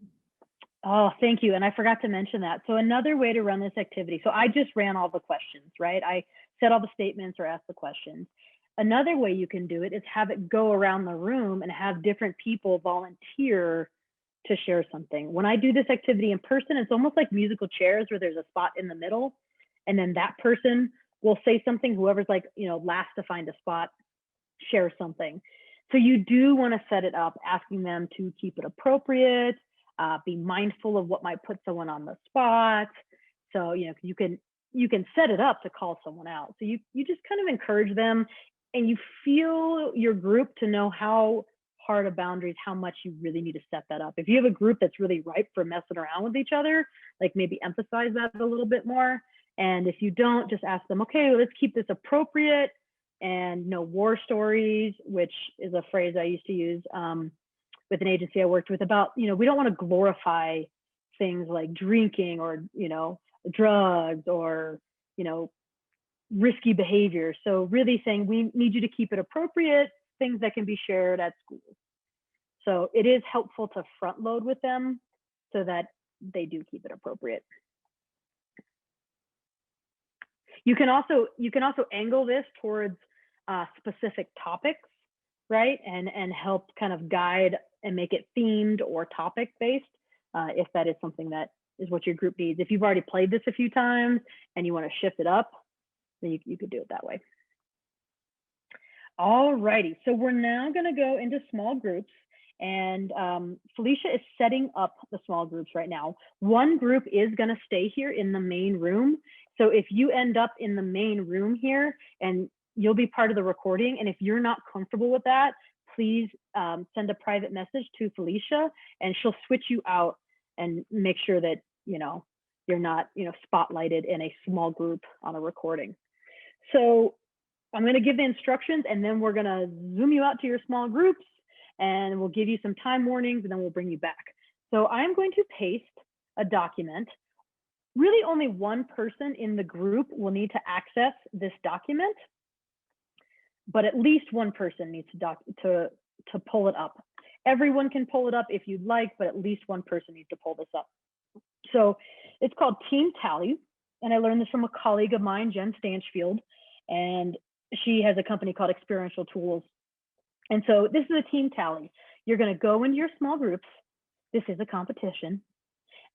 Oh, thank you. And I forgot to mention that. So another way to run this activity, so I just ran all the questions, right? I said all the statements or asked the questions. Another way you can do it is have it go around the room and have different people volunteer to share something. When I do this activity in person, it's almost like musical chairs where there's a spot in the middle, and then that person will say something, whoever's like, you know, last to find a spot, share something. So you do want to set it up, asking them to keep it appropriate, be mindful of what might put someone on the spot. So, you know, you can set it up to call someone out. So you just kind of encourage them, and you feel your group to know how hard of boundaries, how much you really need to set that up. If you have a group that's really ripe for messing around with each other, like maybe emphasize that a little bit more. And if you don't, just ask them, okay, let's keep this appropriate and no war stories, which is a phrase I used to use with an agency I worked with about, you know, we don't want to glorify things like drinking or, you know, drugs or, you know, risky behavior. So really saying we need you to keep it appropriate, things that can be shared at school. So it is helpful to front load with them so that they do keep it appropriate. You can also angle this towards specific topics, right? And help kind of guide and make it themed or topic based if that is something that is what your group needs. If you've already played this a few times and you want to shift it up, then you could do it that way. All righty, so we're now going to go into small groups. And Felicia is setting up the small groups right now. One group is going to stay here in the main room. So if you end up in the main room here, and you'll be part of the recording, and if you're not comfortable with that, please send a private message to Felicia, and she'll switch you out and make sure that, you know, you're not, you know, spotlighted in a small group on a recording. So I'm going to give the instructions, and then we're going to zoom you out to your small groups, and we'll give you some time warnings, and then we'll bring you back. So I'm going to paste a document. Really only one person in the group will need to access this document, but at least one person needs to pull it up. Everyone can pull it up if you'd like, but at least one person needs to pull this up. So it's called Team Tally, and I learned this from a colleague of mine, Jen Stanchfield, and she has a company called Experiential Tools. And so this is a Team Tally. You're going to go into your small groups. This is a competition,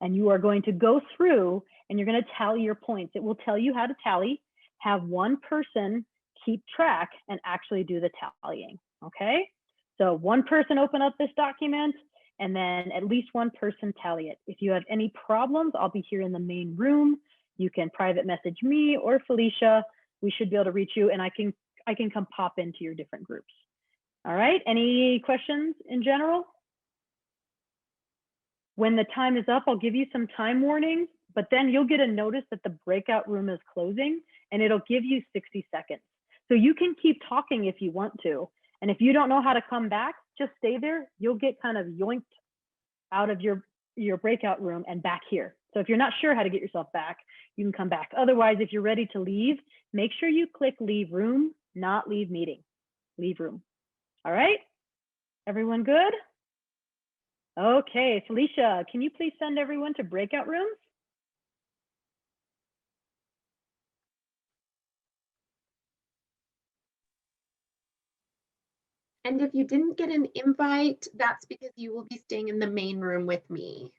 and you are going to go through and you're going to tally your points. It will tell you how to tally. Have one person keep track and actually do the tallying. Okay, so one person open up this document, and then at least one person tally it. If you have any problems, I'll be here in the main room. You can private message me or Felicia. We should be able to reach you, and I can come pop into your different groups. All right, any questions in general? When the time is up, I'll give you some time warnings, but then you'll get a notice that the breakout room is closing, and it'll give you 60 seconds. So you can keep talking if you want to. And if you don't know how to come back, just stay there. You'll get kind of yoinked out of your breakout room and back here. So if you're not sure how to get yourself back, you can come back. Otherwise, if you're ready to leave, make sure you click leave room, not leave meeting. Leave room. All right, everyone good? Okay, Felicia, can you please send everyone to breakout rooms? And if you didn't get an invite, that's because you will be staying in the main room with me.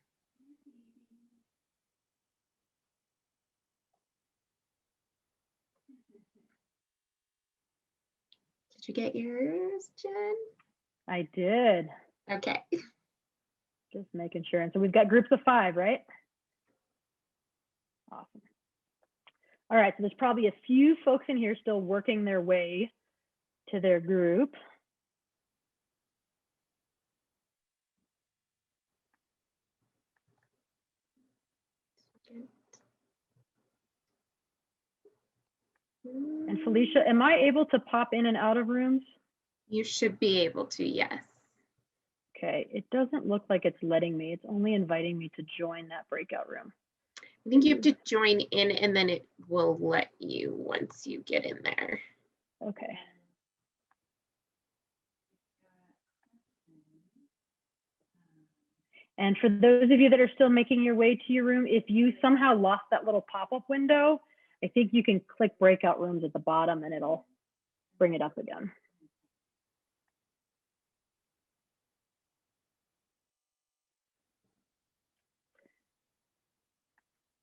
Did you get yours, Jen? I did. Okay. Just making sure. And so we've got groups of 5, right? Awesome. All right, so there's probably a few folks in here still working their way to their group. And Felicia, am I able to pop in and out of rooms? You should be able to, yes. Okay, it doesn't look like it's letting me. It's only inviting me to join that breakout room. I think you have to join in and then it will let you once you get in there. Okay. And for those of you that are still making your way to your room, if you somehow lost that little pop-up window, I think you can click breakout rooms at the bottom and it'll bring it up again.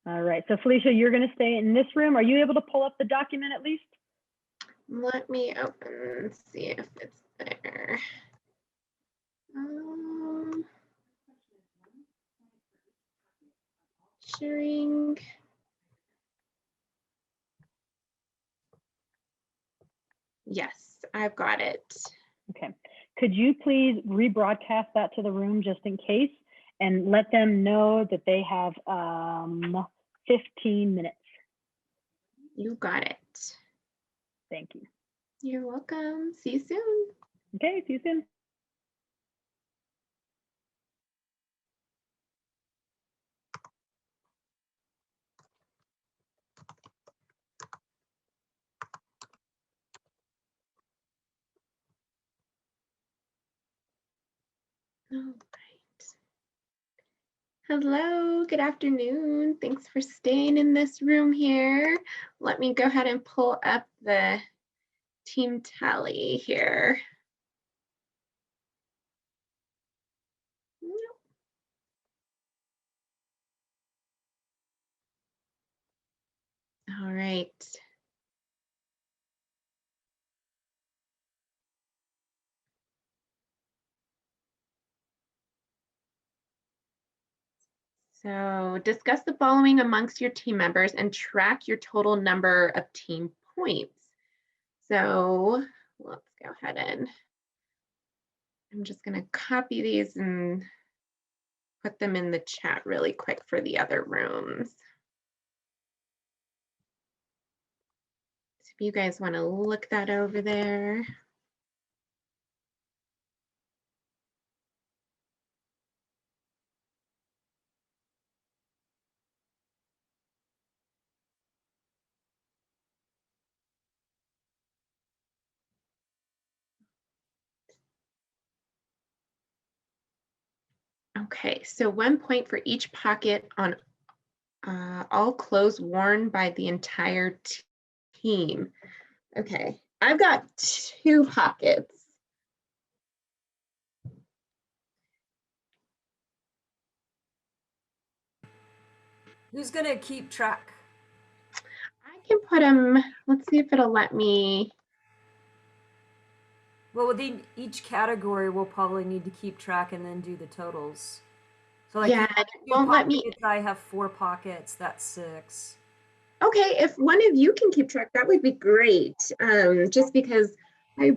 All right, so Felicia, you're going to stay in this room. Are you able to pull up the document at least? Let me open and see if it's there. Sharing. Yes, I've got it. Okay. Could you please rebroadcast that to the room just in case and let them know that they have 15 minutes? You got it. Thank you. You're welcome. See you soon. Okay, see you soon. All right. Hello, good afternoon. Thanks for staying in this room here. Let me go ahead and pull up the team tally here. All right. So discuss the following amongst your team members and track your total number of team points. So let's go ahead and I'm just going to copy these and put them in the chat really quick for the other rooms. So if you guys want to look that over there. Okay, so 1 point for each pocket on all clothes worn by the entire team. Okay, I've got 2 pockets. Who's gonna keep track? I can put them, let's see if it'll let me. Well, within each category, we'll probably need to keep track and then do the totals. So like, Yeah, it won't let me. I have 4 pockets, that's 6. Okay, if one of you can keep track, that would be great. Just because I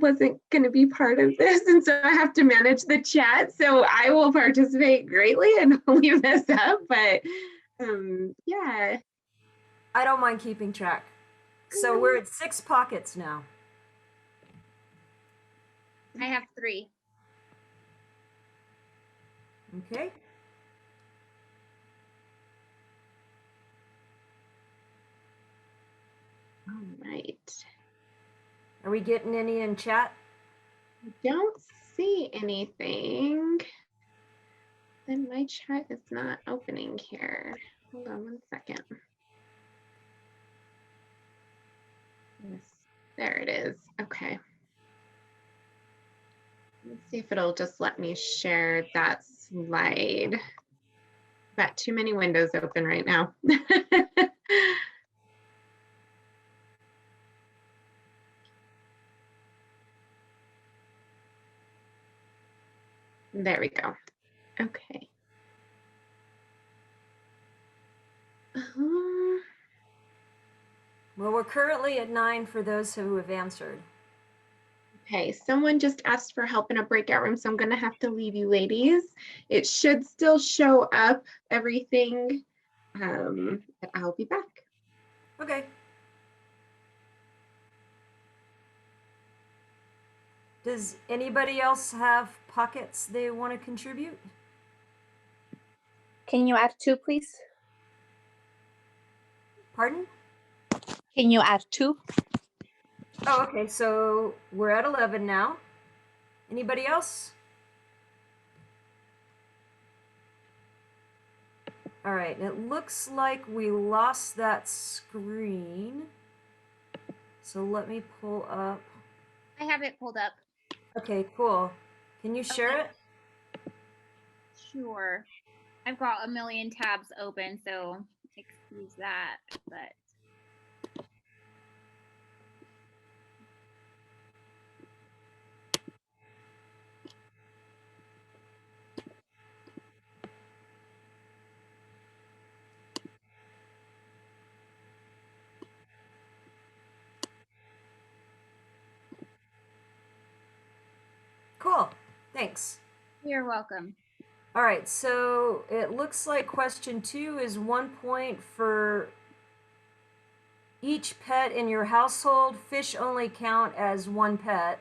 wasn't going to be part of this, and so I have to manage the chat. So I will participate greatly and leave this up. But yeah, I don't mind keeping track. So we're at 6 pockets now. I have 3. Okay. All right. Are we getting any in chat? I don't see anything. Then my chat is not opening here. Hold on 1 second. Yes, there it is. Okay. Let's see if it'll just let me share that slide. Got too many windows open right now. There we go. Okay. Well, we're currently at 9 for those who have answered. Okay, someone just asked for help in a breakout room, so I'm gonna have to leave you ladies. It should still show up everything, but I'll be back. Okay. Does anybody else have pockets they want to contribute? Can you add 2, please? Pardon? Can you add 2? Oh, okay, so we're at 11 now. Anybody else? All right, it looks like we lost that screen. So let me pull up. I have it pulled up. Okay, cool. Can you share it? Sure. I've got a million tabs open, so excuse that, but. Cool, thanks. You're welcome. All right, so it looks like question 2 is 1 point for each pet in your household. Fish only count as 1 pet.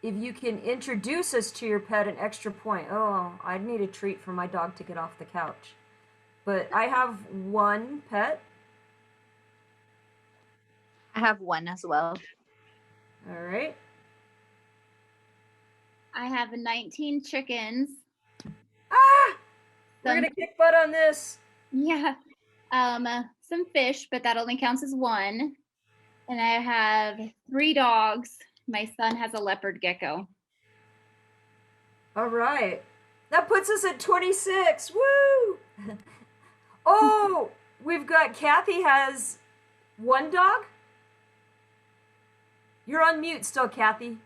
If you can introduce us to your pet, an extra point. Oh, I'd need a treat for my dog to get off the couch. But I have 1 pet. I have 1 as well. All right. I have 19 chickens. Ah! We're gonna kick butt on this. Yeah. Some fish, but that only counts as 1. And I have 3 dogs. My son has a leopard gecko. All right. That puts us at 26. Woo! Oh, we've got Kathy has 1 dog. You're on mute still, Kathy.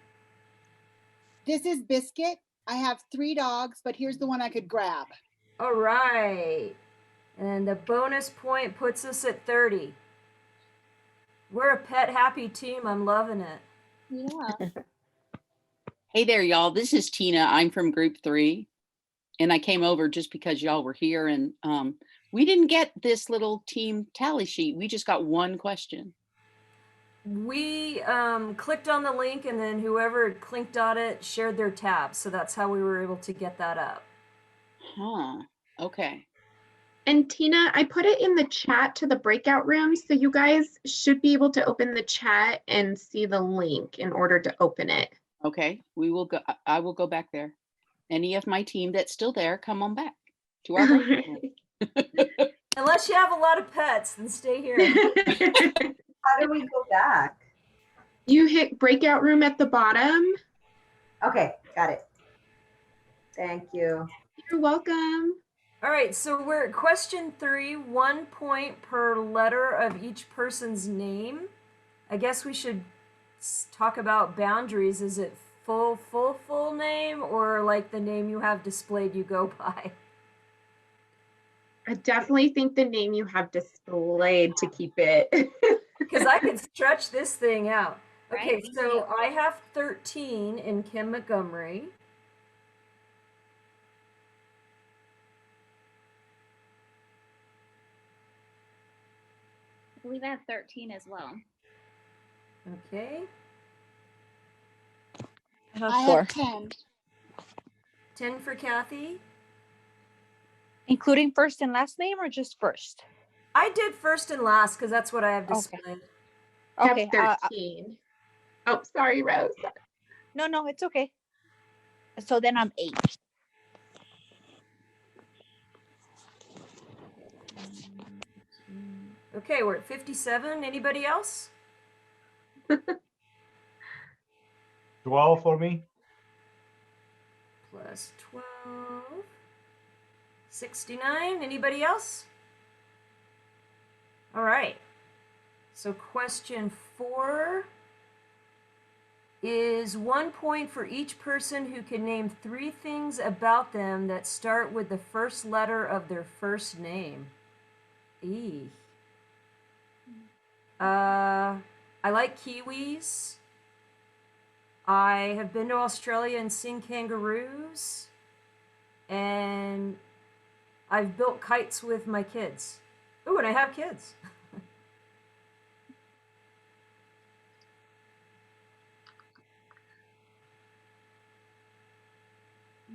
This is Biscuit. I have 3 dogs, but here's the one I could grab. All right. And the bonus point puts us at 30. We're a pet happy team. I'm loving it. Yeah. Hey there, y'all. This is Tina. I'm from group 3. And I came over just because y'all were here. And we didn't get this little team tally sheet. We just got one question. We clicked on the link, and then whoever had clicked on it shared their tab. So that's how we were able to get that up. Huh. Okay. And Tina, I put it in the chat to the breakout room, so you guys should be able to open the chat and see the link in order to open it. Okay. We will go. I will go back there. Any of my team that's still there, come on back to our breakout room. Unless you have a lot of pets, then stay here. How do we go back? You hit breakout room at the bottom. Okay, got it. Thank you. You're welcome. All right, so we're at question 3, 1 point per letter of each person's name. I guess we should talk about boundaries. Is it full name, or like the name you have displayed you go by? I definitely think the name you have displayed to keep it. Because I could stretch this thing out. Okay, Right, so I have 13 in Kim Montgomery. I believe I have 13 as well. Okay. I have 10. 10 for Kathy. Including first and last name or just first? I did first and last because that's what I have displayed. Okay. Have 13. Oh, sorry, Rose. No, it's okay. So then I'm 8. Okay, we're at 57. Anybody else? 12 for me. Plus 12. 69. Anybody else? All right. So question 4 is 1 point for each person who can name 3 things about them that start with the first letter of their first name. Eee. I like kiwis. I have been to Australia and seen kangaroos. And I've built kites with my kids. Oh, and I have kids.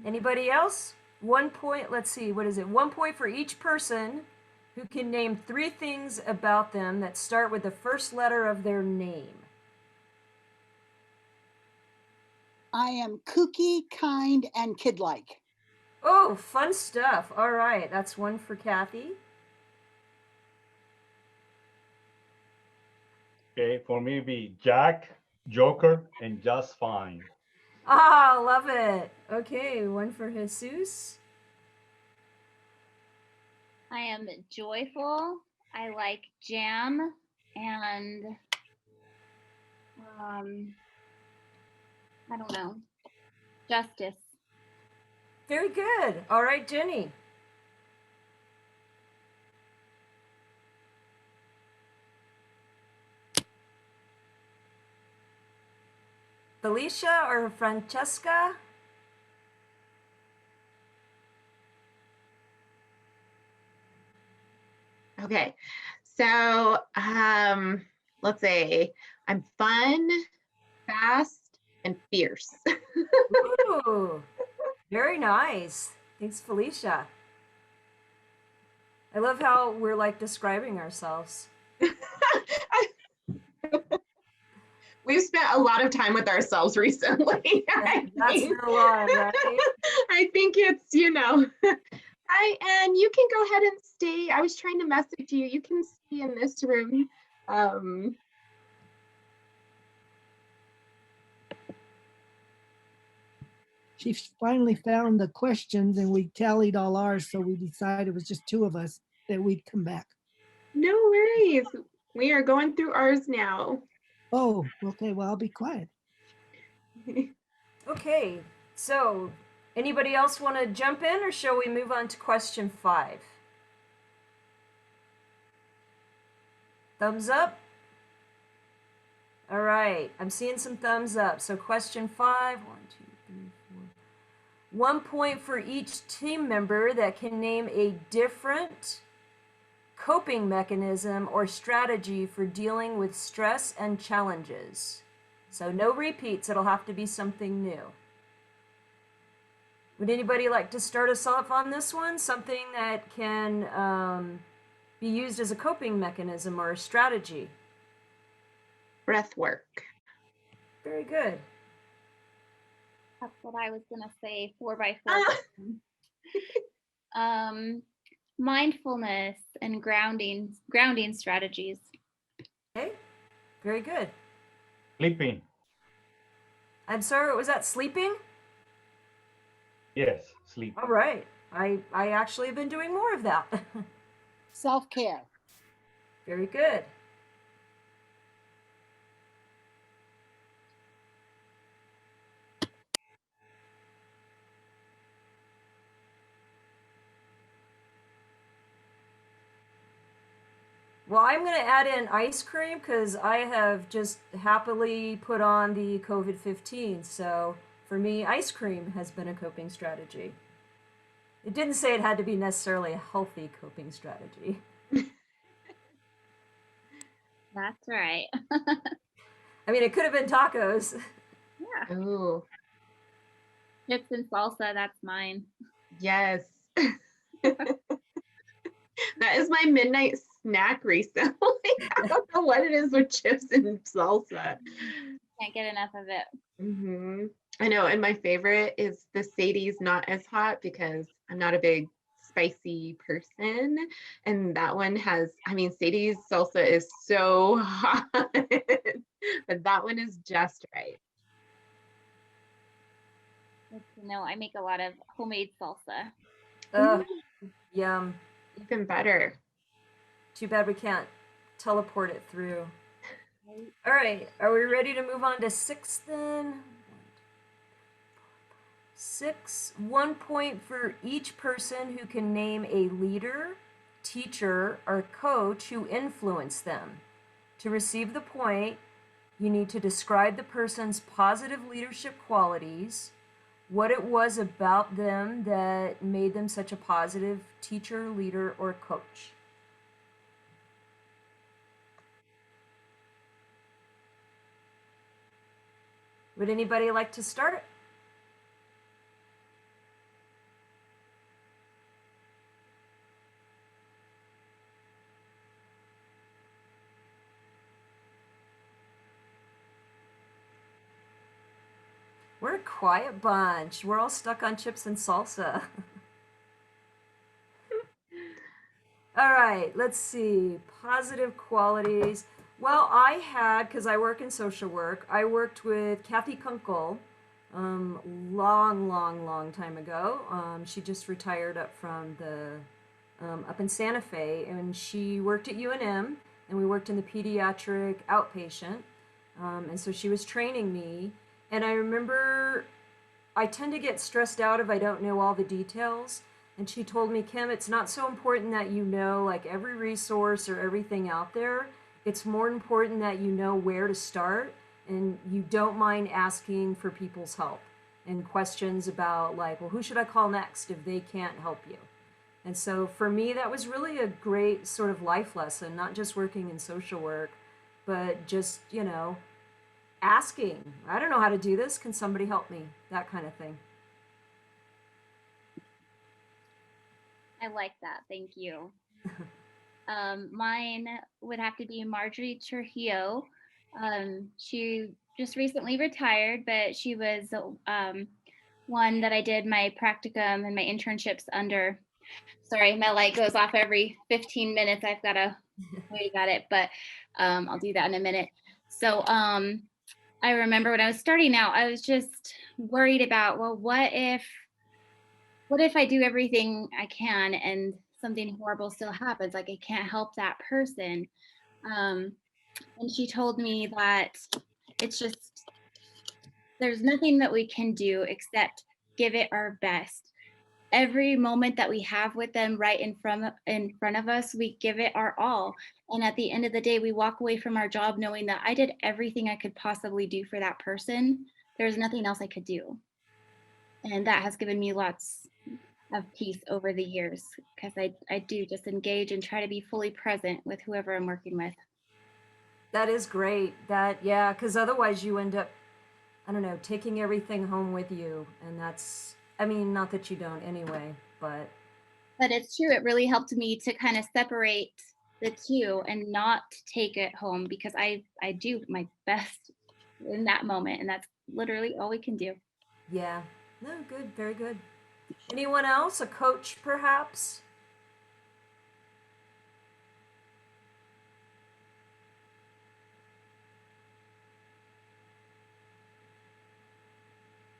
Anybody else? 1 point. Let's see. What is it? 1 point for each person who can name 3 things about them that start with the first letter of their name. I am kooky, kind, and kid-like. Oh, fun stuff. All right. That's 1 for Kathy. Okay, for me, be Jack, Joker, and Just Fine. Ah, love it. Okay, 1 for Jesus. I am joyful. I like jam and I don't know. Justice. Very good. All right, Jenny. Felicia or Francesca? Okay, so let's say I'm fun, fast, and fierce. Ooh, very nice. Thanks, Felicia. I love how we're like describing ourselves. We've spent a lot of time with ourselves recently. That's the one, right? I think it's, Hi, and you can go ahead and stay. I was trying to message you. You can stay in this room. She finally found the questions and we tallied all ours. So we decided it was just 2 of us that we'd come back. No worries. We are going through ours now. Oh, okay. Well, I'll be quiet. Okay, so Anybody else want to jump in, or shall we move on to question 5? Thumbs up? All right, I'm seeing some thumbs up. So question 5, 1, 2, 3, 4. 1 point for each team member that can name a different coping mechanism or strategy for dealing with stress and challenges. So no repeats, it'll have to be something new. Would anybody like to start us off on this one? Something that can be used as a coping mechanism or a strategy. Breath work. Very good. That's what I was gonna say. 4x4. Mindfulness and grounding strategies. Okay, very good. Sleeping. I'm sorry, what was that? Sleeping? Yes, sleep. All right. I actually have been doing more of that. Self-care. Very good. Well, I'm going to add in ice cream because I have just happily put on the COVID-15. So for me, ice cream has been a coping strategy. It didn't say it had to be necessarily a healthy coping strategy. That's right. I mean, it could have been tacos. Yeah. Ooh. Chips and salsa, that's mine. Yes. That is my midnight snack recently. I don't know what it is with chips and salsa. Can't get enough of it. I know, and my favorite is the Sadie's Not As Hot because I'm not a big spicy person, and that one has, I mean, Sadie's salsa is so hot, but that one is just right. Good to know. I make a lot of homemade salsa. Yum. Even better. Too bad we can't teleport it through. All right, are we ready to move on to 6 then? 6, 1 point for each person who can name a leader, teacher, or coach who influenced them. To receive the point, you need to describe the person's positive leadership qualities, what it was about them that made them such a positive teacher, leader, or coach. Would anybody like to start? We're a quiet bunch. We're all stuck on chips and salsa. All right, let's see. Positive qualities. Well, I had, because I work in social work, I worked with Kathy Kunkel long time ago. She just retired up from the, up in Santa Fe, and she worked at UNM, and we worked in the pediatric outpatient. And so she was training me. And I remember I tend to get stressed out if I don't know all the details. And she told me, Kim, it's not so important that you know like every resource or everything out there. It's more important that you know where to start and you don't mind asking for people's help and questions about like, well, who should I call next if they can't help you? And so for me, that was really a great sort of life lesson, not just working in social work, but just, you know, asking, I don't know how to do this. Can somebody help me? That kind of thing. I like that. Thank you. Mine would have to be Marjorie Trujillo. She just recently retired, but she was one that I did my practicum and my internships under. Sorry, my light goes off every 15 minutes. I've got to wait at it, but I'll do that in a minute. So I remember when I was starting out, I was just worried about, well, what if I do everything I can and something horrible still happens? Like I can't help that person. And she told me that it's just, there's nothing that we can do except give it our best. Every moment that we have with them right in front of us, we give it our all. And at the end of the day, we walk away from our job knowing that I did everything I could possibly do for that person. There's nothing else I could do. And that has given me lots of peace over the years, because I do just engage and try to be fully present with whoever I'm working with. That is great. Yeah, because otherwise you end up, I don't know, taking everything home with you. And that's, I mean, not that you don't anyway, but it's true. It really helped me to kind of separate the two and not take it home, because I do my best in that moment, and that's literally all we can do. yeah. No, good, very good. Anyone else? A coach, perhaps?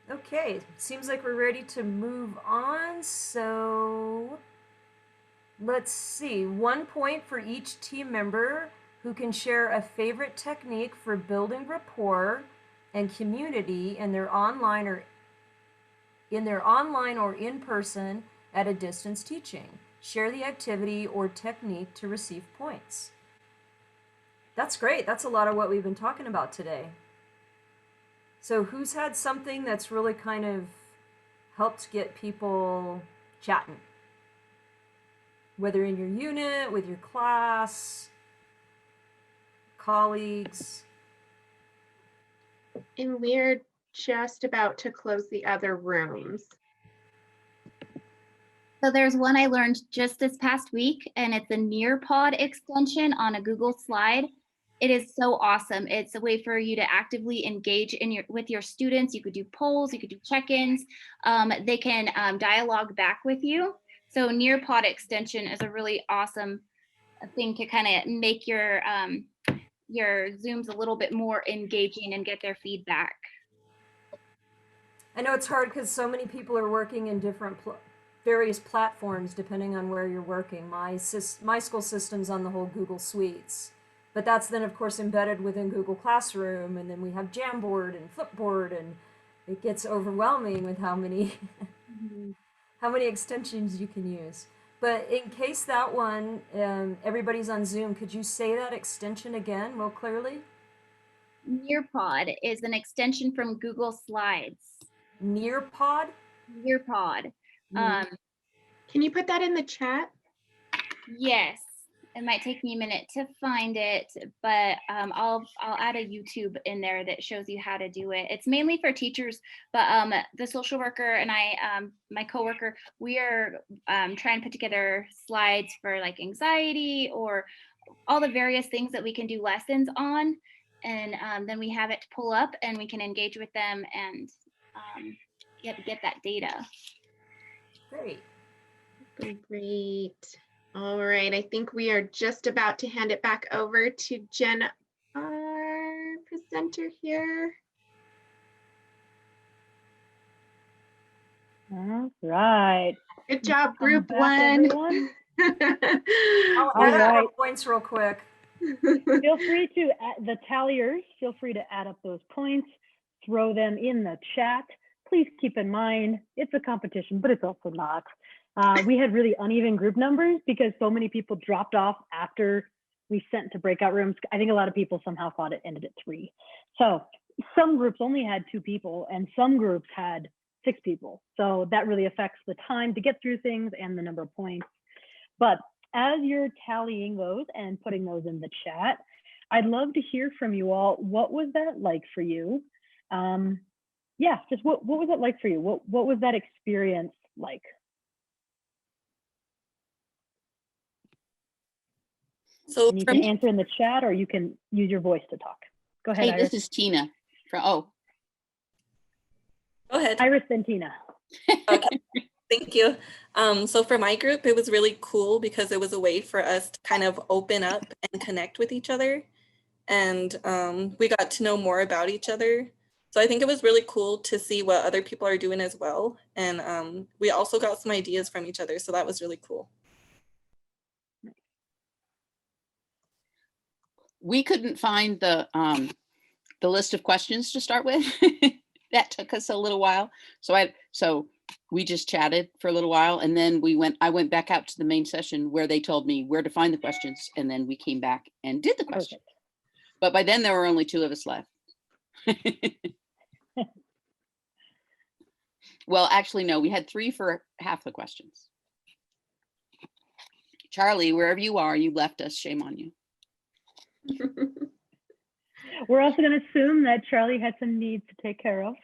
Okay, seems like we're ready to move on. So let's see. 1 point for each team member who can share a favorite technique for building rapport and community in their online or in person at a distance teaching. Share the activity or technique to receive points. That's great. That's a lot of what we've been talking about today. So who's had something that's really kind of helped get people chatting? Whether in your unit, with your class, colleagues. And we're just about to close the other rooms. So there's one I learned just this past week, and it's a Nearpod extension on a Google slide. It is so awesome. It's a way for you to actively engage with your students. You could do polls, you could do check-ins. They can dialogue back with you. So Nearpod extension is a really awesome thing to kind of make your Zooms a little bit more engaging and get their feedback. I know it's hard because so many people are working in different various platforms depending on where you're working. My school system's on the whole Google Suites, but that's then of course embedded within Google Classroom, and then we have Jamboard and Flipboard, and it gets overwhelming with how many how many extensions you can use. But in case that one, everybody's on Zoom, could you say that extension again real clearly? Nearpod is an extension from Google Slides. Nearpod? Nearpod. Can you put that in the chat? Yes, it might take me a minute to find it, but I'll add a YouTube in there that shows you how to do it. It's mainly for teachers, but the social worker and I, my coworker, we are trying to put together slides for like anxiety or all the various things that we can do lessons on, and then we have it to pull up and we can engage with them and get that data. Great. Great. All right, I think we are just about to hand it back over to Jen, our presenter here. All right. Good job, group one. I'll add up our points real quick. Feel free to, the talliers, feel free to add up those points, throw them in the chat. Please keep in mind, it's a competition, but it's also not. We had really uneven group numbers because so many people dropped off after we sent to breakout rooms. I think a lot of people somehow thought it ended at 3. So some groups only had 2 people and some groups had 6 people. So that really affects the time to get through things and the number of points. But as you're tallying those and putting those in the chat, I'd love to hear from you all. What was that like for you? Yeah, just what was it like for you? What was that experience like? So and you can answer in the chat or you can use your voice to talk. Go ahead, Hey, Iris. this is Tina. Go ahead. Iris, then Tina. Okay, thank you. So for my group, it was really cool because it was a way for us to kind of open up and connect with each other. And we got to know more about each other. So I think it was really cool to see what other people are doing as well. And we also got some ideas from each other. So that was really cool. We couldn't find the list of questions to start with. that took us a little while. So we just chatted for a little while, and then I went back out to the main session where they told me where to find the questions, and then we came back and did the question. Perfect. But by then there were only 2 of us left. Well, actually, no, we had 3 for half the questions. Charlie, wherever you are, you left us. Shame on you. We're also going to assume that Charlie had some needs to take care of,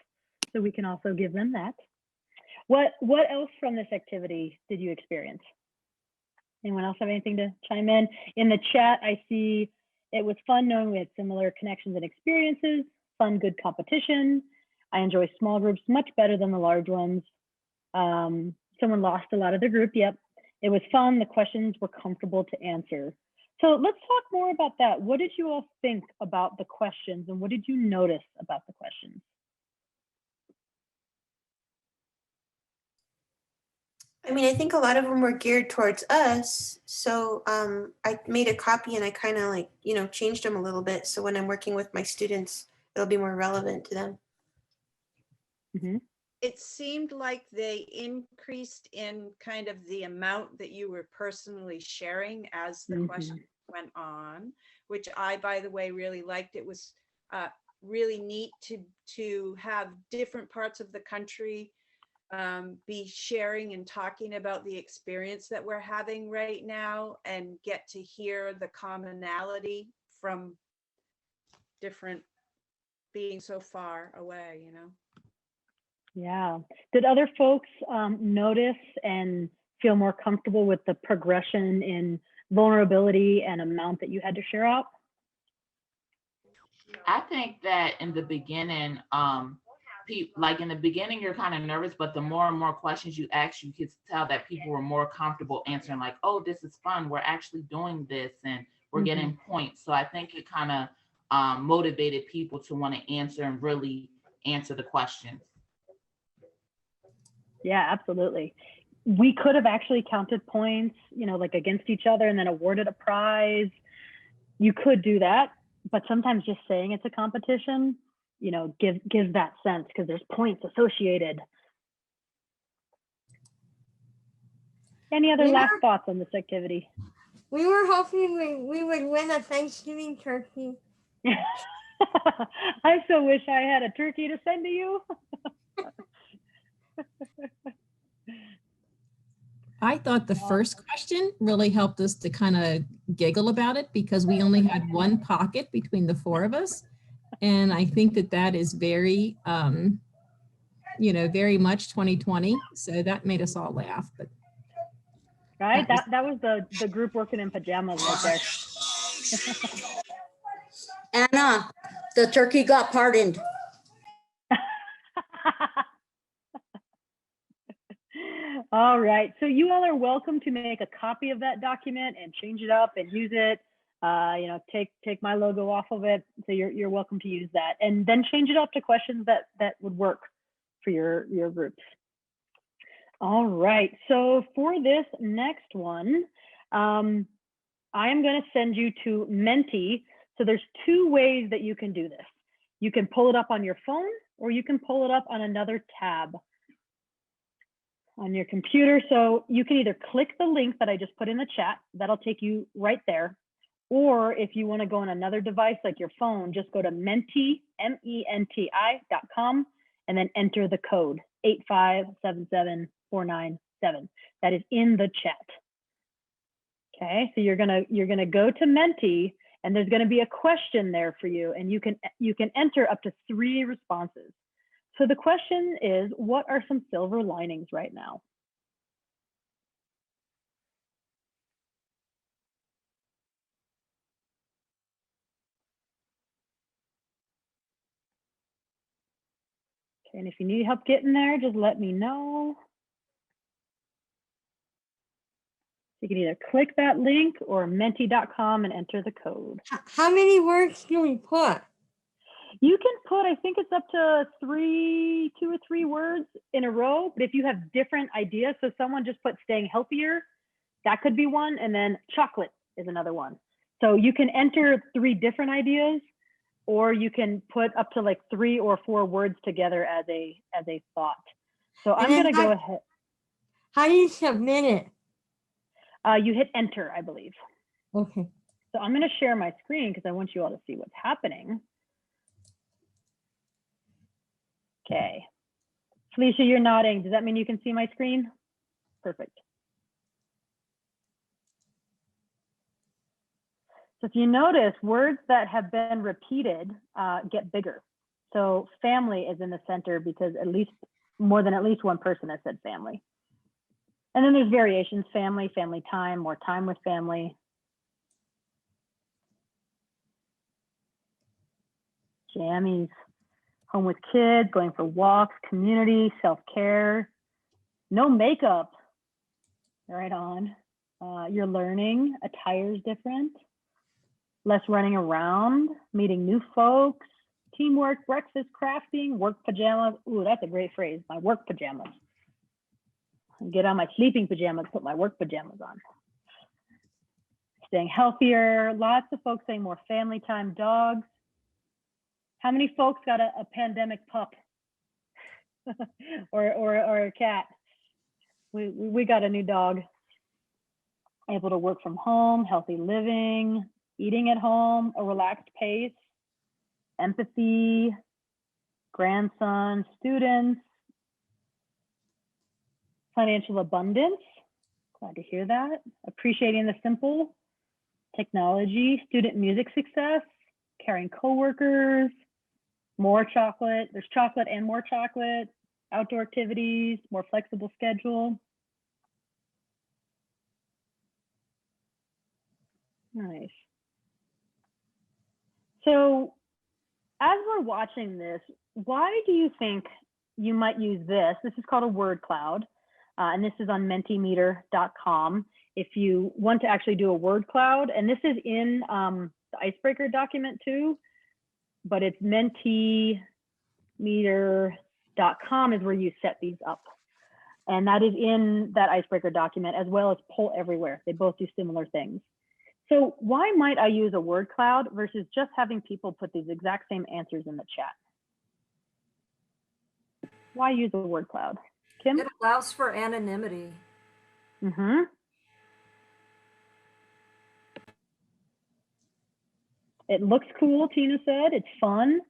so we can also give them that. What else from this activity did you experience? Anyone else have anything to chime in? In the chat, I see it was fun knowing we had similar connections and experiences, fun, good competition. I enjoy small groups much better than the large ones. Someone lost a lot of the group. Yep. It was fun. The questions were comfortable to answer. So let's talk more about that. What did you all think about the questions, and what did you notice about the questions? I mean, I think a lot of them were geared towards us. So I made a copy and I kind of like, changed them a little bit. So when I'm working with my students, it'll be more relevant to them. Mm-hmm. It seemed like they increased in kind of the amount that you were personally sharing as the question went on, which I, by the way, really liked. It was really neat to have different parts of the country be sharing and talking about the experience that we're having right now, and get to hear the commonality from different being so far away, Yeah. Did other folks notice and feel more comfortable with the progression in vulnerability and amount that you had to share out? I think that in the beginning, like in the beginning, you're kind of nervous, but the more and more questions you ask, you could tell that people were more comfortable answering like, oh, this is fun. We're actually doing this and we're getting points. So I think it kind of motivated people to want to answer and really answer the questions. Yeah, absolutely. We could have actually counted points, like against each other and then awarded a prize. You could do that, but sometimes just saying it's a competition, gives that sense because there's points associated. Any other last thoughts on this activity? We were hoping we would win a Thanksgiving turkey. I so wish I had a turkey to send to you. I thought the first question really helped us to kind of giggle about it because we only had one pocket between the 4 of us. And I think that is very, very much 2020. So that made us all laugh. But right, that was the group working in pajamas right there. Anna, the turkey got pardoned. All right, so you all are welcome to make a copy of that document and change it up and use it. Take my logo off of it. So you're welcome to use that, and then change it up to questions that would work for your groups. All right, so for this next one, I am going to send you to Menti. So there's 2 ways that you can do this. You can pull it up on your phone, or you can pull it up on another tab on your computer. So you can either click the link that I just put in the chat, that'll take you right there. Or if you want to go on another device like your phone, just go to menti, MENTI.com, and then enter the code 8577497. That is in the chat. Okay, so you're gonna go to Menti, and there's gonna be a question there for you, and you can enter up to 3 responses. So the question is, what are some silver linings right now? Okay, and if you need help getting there, just let me know. You can either click that link or menti.com and enter the code. How many words do we put? You can put, I think it's up to 2 or 3 words in a row, but if you have different ideas, so someone just put staying healthier, that could be one, and then chocolate is another one. So you can enter 3 different ideas, or you can put up to like 3 or 4 words together as a thought. So I'm And going then to go ahead. How do you submit it? You hit enter, I believe. Okay. So I'm going to share my screen because I want you all to see what's happening. Okay. Felicia, you're nodding. Does that mean you can see my screen? Perfect. So if you notice, words that have been repeated get bigger. So family is in the center because at least one person has said family. And then there's variations: family, family time, more time with family. Jammies, home with kids, going for walks, community, self-care, no makeup. Right on. You're learning, attire's different. Less running around, meeting new folks, teamwork, breakfast, crafting, work pajamas. Ooh, that's a great phrase, my work pajamas. Get on my sleeping pajamas, put my work pajamas on. Staying healthier, lots of folks saying more family time, dogs. How many folks got a pandemic pup or a cat? We got a new dog. Able to work from home, healthy living, eating at home, a relaxed pace, empathy, grandson, students, financial abundance. Glad to hear that. Appreciating the simple, technology, student music success, caring coworkers, more chocolate. There's chocolate and more chocolate, outdoor activities, more flexible schedule. Nice. So as we're watching this, why do you think you might use this? This is called a word cloud, and this is on mentimeter.com. If you want to actually do a word cloud, and this is in the Icebreaker document too, but it's mentimeter.com is where you set these up. And that is in that Icebreaker document, as well as Poll Everywhere. They both do similar things. So why might I use a word cloud versus just having people put these exact same answers in the chat? Why use a word cloud? Kim? It allows for anonymity. Mm-hmm. It looks cool, Tina said. It's fun.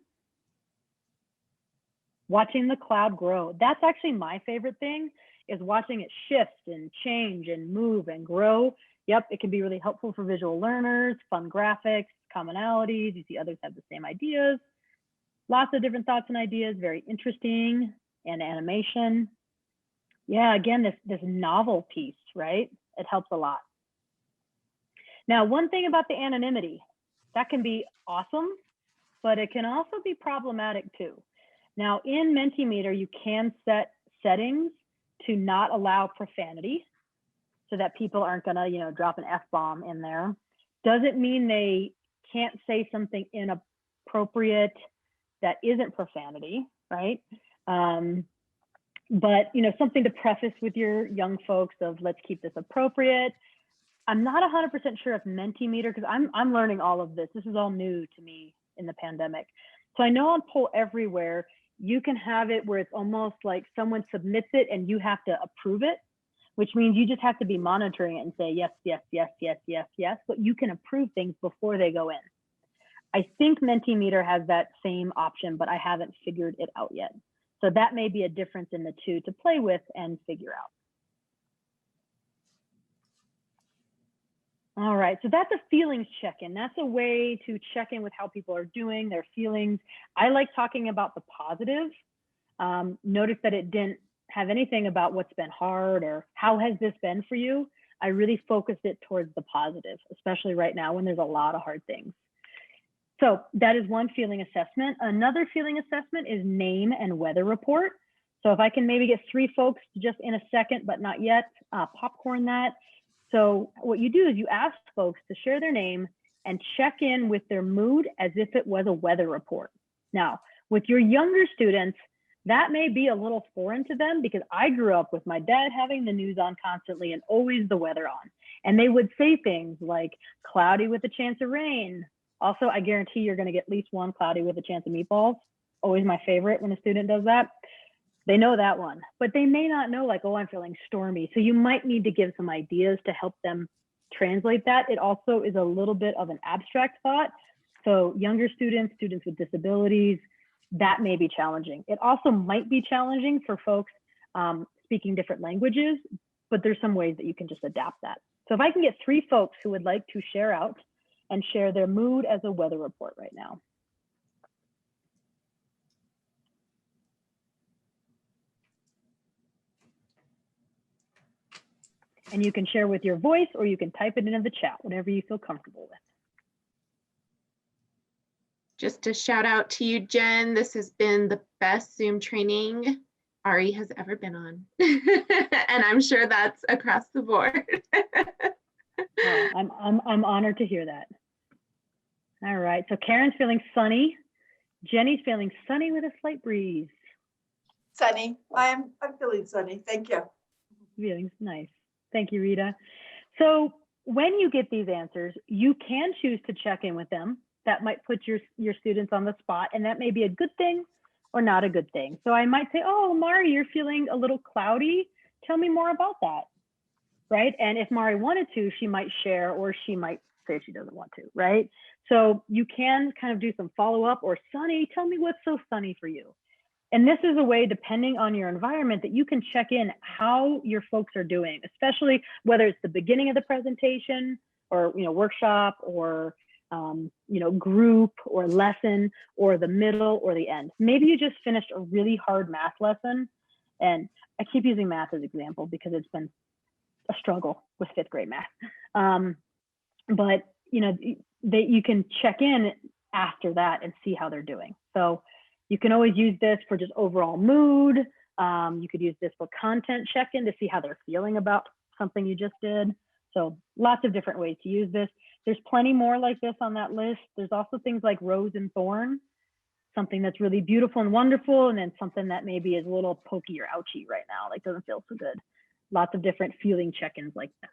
Watching the cloud grow. That's actually my favorite thing, is watching it shift and change and move and grow. Yep, it can be really helpful for visual learners, fun graphics, commonalities. You see others have the same ideas. Lots of different thoughts and ideas, very interesting, and animation. Yeah, again, this novel piece, right? It helps a lot. Now, one thing about the anonymity, that can be awesome, but it can also be problematic too. Now, in Mentimeter, you can set settings to not allow profanity, so that people aren't gonna, drop an F-bomb in there. Doesn't mean they can't say something inappropriate that isn't profanity, right? But something to preface with your young folks of, let's keep this appropriate. I'm not 100% sure if Mentimeter, because I'm learning all of this. This is all new to me in the pandemic. So I know on Poll Everywhere, you can have it where it's almost like someone submits it and you have to approve it, which means you just have to be monitoring it and say, yes, yes, yes, yes, yes, yes, but you can approve things before they go in. I think Mentimeter has that same option, but I haven't figured it out yet. So that may be a difference in the two to play with and figure out. All right, so that's a feelings check-in. That's a way to check in with how people are doing, their feelings. I like talking about the positive. Notice that it didn't have anything about what's been hard or how has this been for you. I really focused it towards the positive, especially right now when there's a lot of hard things. So that is one feeling assessment. Another feeling assessment is name and weather report. So if I can maybe get 3 folks just in a second, but not yet, popcorn that. So what you do is you ask folks to share their name and check in with their mood as if it was a weather report. Now, with your younger students, that may be a little foreign to them because I grew up with my dad having the news on constantly and always the weather on. And they would say things like cloudy with a chance of rain, Also, I guarantee you're going to get at least one cloudy with a chance of meatballs. Always my favorite when a student does that. They know that one, but they may not know like, oh, I'm feeling stormy. So you might need to give some ideas to help them translate that. It also is a little bit of an abstract thought. So younger students, students with disabilities, that may be challenging. It also might be challenging for folks speaking different languages, but there's some ways that you can just adapt that. So if I can get 3 folks who would like to share out and share their mood as a weather report right now. And you can share with your voice or you can type it into the chat, whatever you feel comfortable with. Just a shout out to you, Jen. This has been the best Zoom training Ari has ever been on. And I'm sure that's across the board. I'm honored to hear that. All right, so Karen's feeling sunny. Jenny's feeling sunny with a slight breeze. Sunny, I'm feeling sunny, thank you. Feeling nice. Thank you, Rita. So when you get these answers, you can choose to check in with them. That might put your students on the spot, and that may be a good thing or not a good thing. So I might say, oh, Mari, you're feeling a little cloudy. Tell me more about that, right? And if Mari wanted to, she might share, or she might say she doesn't want to, right? So you can kind of do some follow-up, or Sunny, tell me what's so sunny for you. And this is a way, depending on your environment, that you can check in how your folks are doing, especially whether it's the beginning of the presentation or workshop or group or lesson, or the middle or the end. Maybe you just finished a really hard math lesson. And I keep using math as an example because it's been a struggle with 5th grade math. But you can check in after that and see how they're doing. So you can always use this for just overall mood. You could use this for content check-in to see how they're feeling about something you just did. So lots of different ways to use this. There's plenty more like this on that list. There's also things like rose and thorn, something that's really beautiful and wonderful, and then something that maybe is a little pokey or ouchy right now, like doesn't feel so good. Lots of different feeling check-ins like that.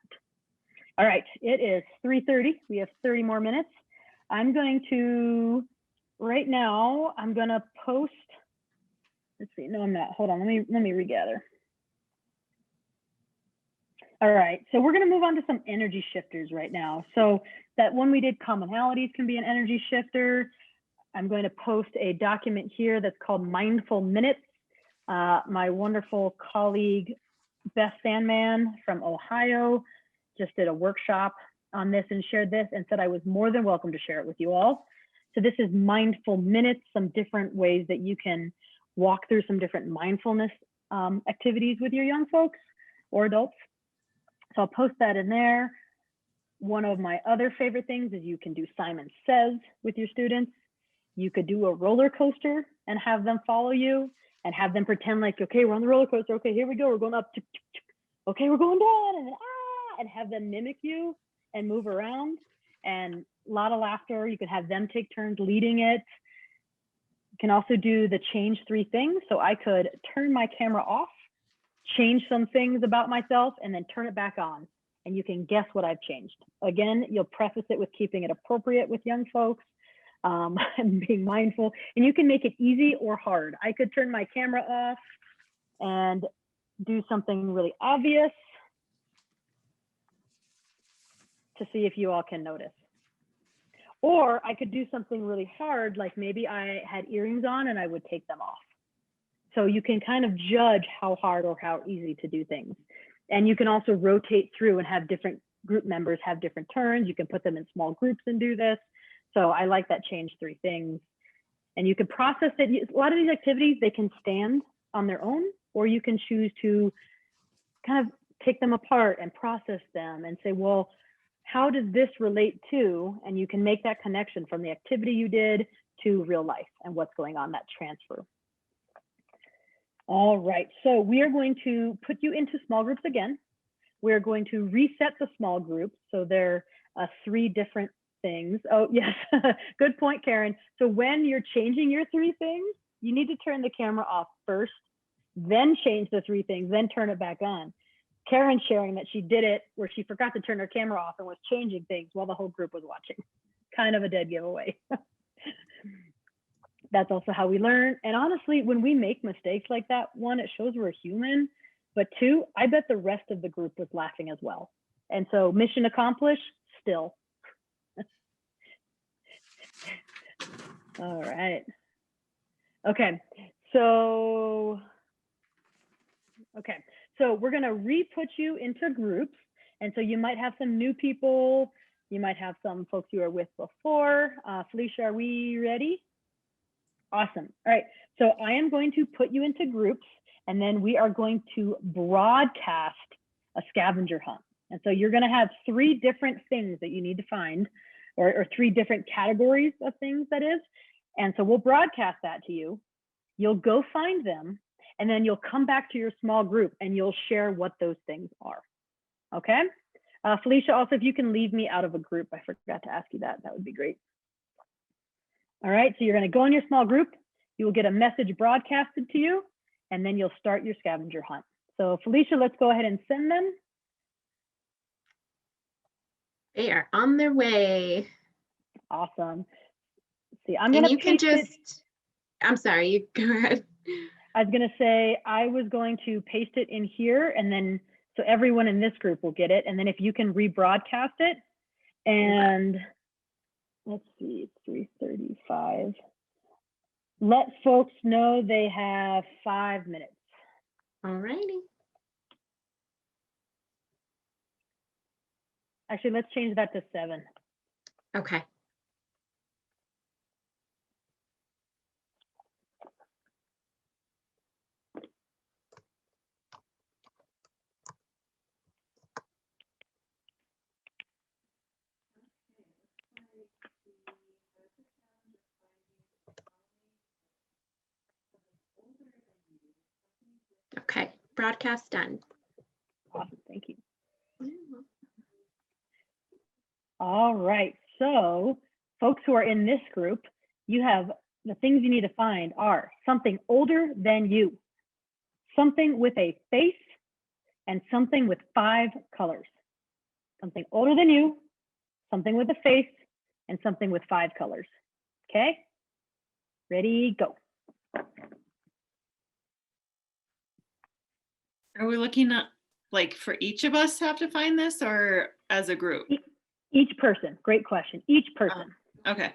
All right, it is 3:30. We have 30 more minutes. I'm going to, right now, I'm going to post, let's see, no, I'm not. Hold on, let me regather. All right, so we're going to move on to some energy shifters right now. So that one we did, commonalities, can be an energy shifter. I'm going to post a document here that's called Mindful Minutes. My wonderful colleague, Beth Sandman from Ohio, just did a workshop on this and shared this and said I was more than welcome to share it with you all. So this is Mindful Minutes, some different ways that you can walk through some different mindfulness activities with your young folks or adults. So I'll post that in there. One of my other favorite things is you can do Simon Says with your students. You could do a roller coaster and have them follow you and have them pretend like, okay, we're on the roller coaster. Okay, here we go. We're going up. Okay, we're going down. And then, and have them mimic you and move around. And a lot of laughter. You can have them take turns leading it. You can also do the change 3 things. So I could turn my camera off, change some things about myself, and then turn it back on. And you can guess what I've changed. Again, you'll preface it with keeping it appropriate with young folks and being mindful. And you can make it easy or hard. I could turn my camera off and do something really obvious to see if you all can notice. Or I could do something really hard, like maybe I had earrings on and I would take them off. So you can kind of judge how hard or how easy to do things. And you can also rotate through and have different group members have different turns. You can put them in small groups and do this. So I like that change 3 things. And you can process it. A lot of these activities, they can stand on their own, or you can choose to kind of take them apart and process them and say, well, how does this relate to? And you can make that connection from the activity you did to real life and what's going on, that transfer. All right, so we are going to put you into small groups again. We're going to reset the small groups. So there are 3 different things. Oh, yes, good point, Karen. So when you're changing your 3 things, you need to turn the camera off first, then change the 3 things, then turn it back on. Karen's sharing that she did it where she forgot to turn her camera off and was changing things while the whole group was watching. kind of a dead giveaway. That's also how we learn. And honestly, when we make mistakes like that, one, it shows we're human, but two, I bet the rest of the group was laughing as well. And so mission accomplished still. All right. Okay, so we're gonna re-put you into groups. And so you might have some new people, you might have some folks you were with before. Felicia, are we ready? Awesome. All right, so I am going to put you into groups, and then we are going to broadcast a scavenger hunt. And so you're gonna have 3 different things that you need to find, or 3 different categories of things, that is. And so we'll broadcast that to you. You'll go find them, and then you'll come back to your small group and you'll share what those things are. Okay? Felicia, also, if you can leave me out of a group, I forgot to ask you that, that would be great. All right, so you're gonna go in your small group, you will get a message broadcasted to you, and then you'll start your scavenger hunt. So Felicia, let's go ahead and send them. They are on their way. Awesome. See, I'm gonna paste it. I'm sorry, you go ahead. I was gonna say, I was going to paste it in here, and then, so everyone in this group will get it. And then if you can rebroadcast it, and let's see, it's 3:35. Let folks know they have 5 minutes. All righty. Actually, let's change that to 7. Okay. Okay, broadcast done. Awesome, thank you. All right, so folks who are in this group, you have the things you need to find are something older than you, something with a face, and something with 5 colors. Something older than you, something with a face, and something with 5 colors. Okay, ready, go. Are we looking at, like, for each of us have to find this, or as a group? Each person, great question, each person. Okay.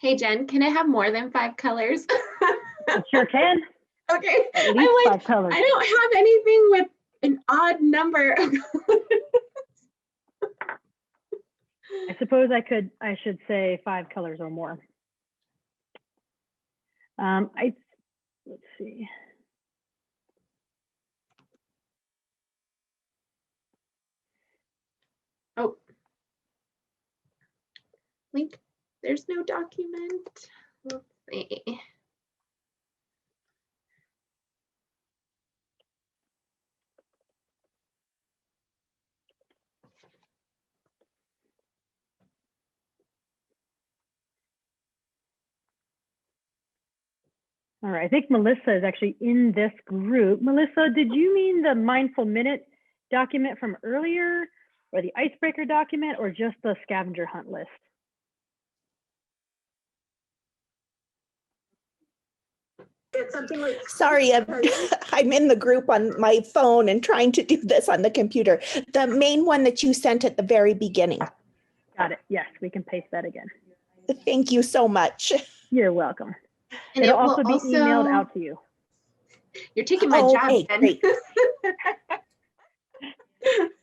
Hey, Jen, can it have more than 5 colors? It sure can. Okay. At least I'm 5 colors. I don't have anything with an odd number. I suppose I should say 5 colors or more. Let's see. Oh. Link, there's no document. Let's see. All right, I think Melissa is actually in this group. Melissa, did you mean the Mindful Minute document from earlier, or the Icebreaker document, or just the scavenger hunt list? Sorry, I'm in the group on my phone and trying to do this on the computer. The main one that you sent at the very beginning. Got it. Yes, we can paste that again. Thank you so much. You're welcome. And It'll it will also be emailed out to you. You're taking my Oh, job, okay, Jen. great.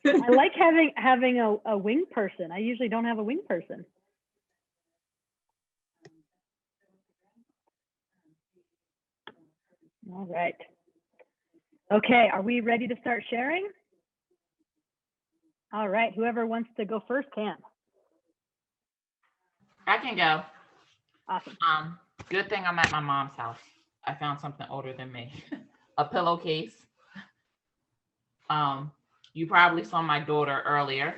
I like having a wing person. I usually don't have a wing person. All right. Okay, are we ready to start sharing? All right, whoever wants to go first can. I can go. Awesome. Good thing I'm at my mom's house. I found something older than me. A pillowcase. You probably saw my daughter earlier.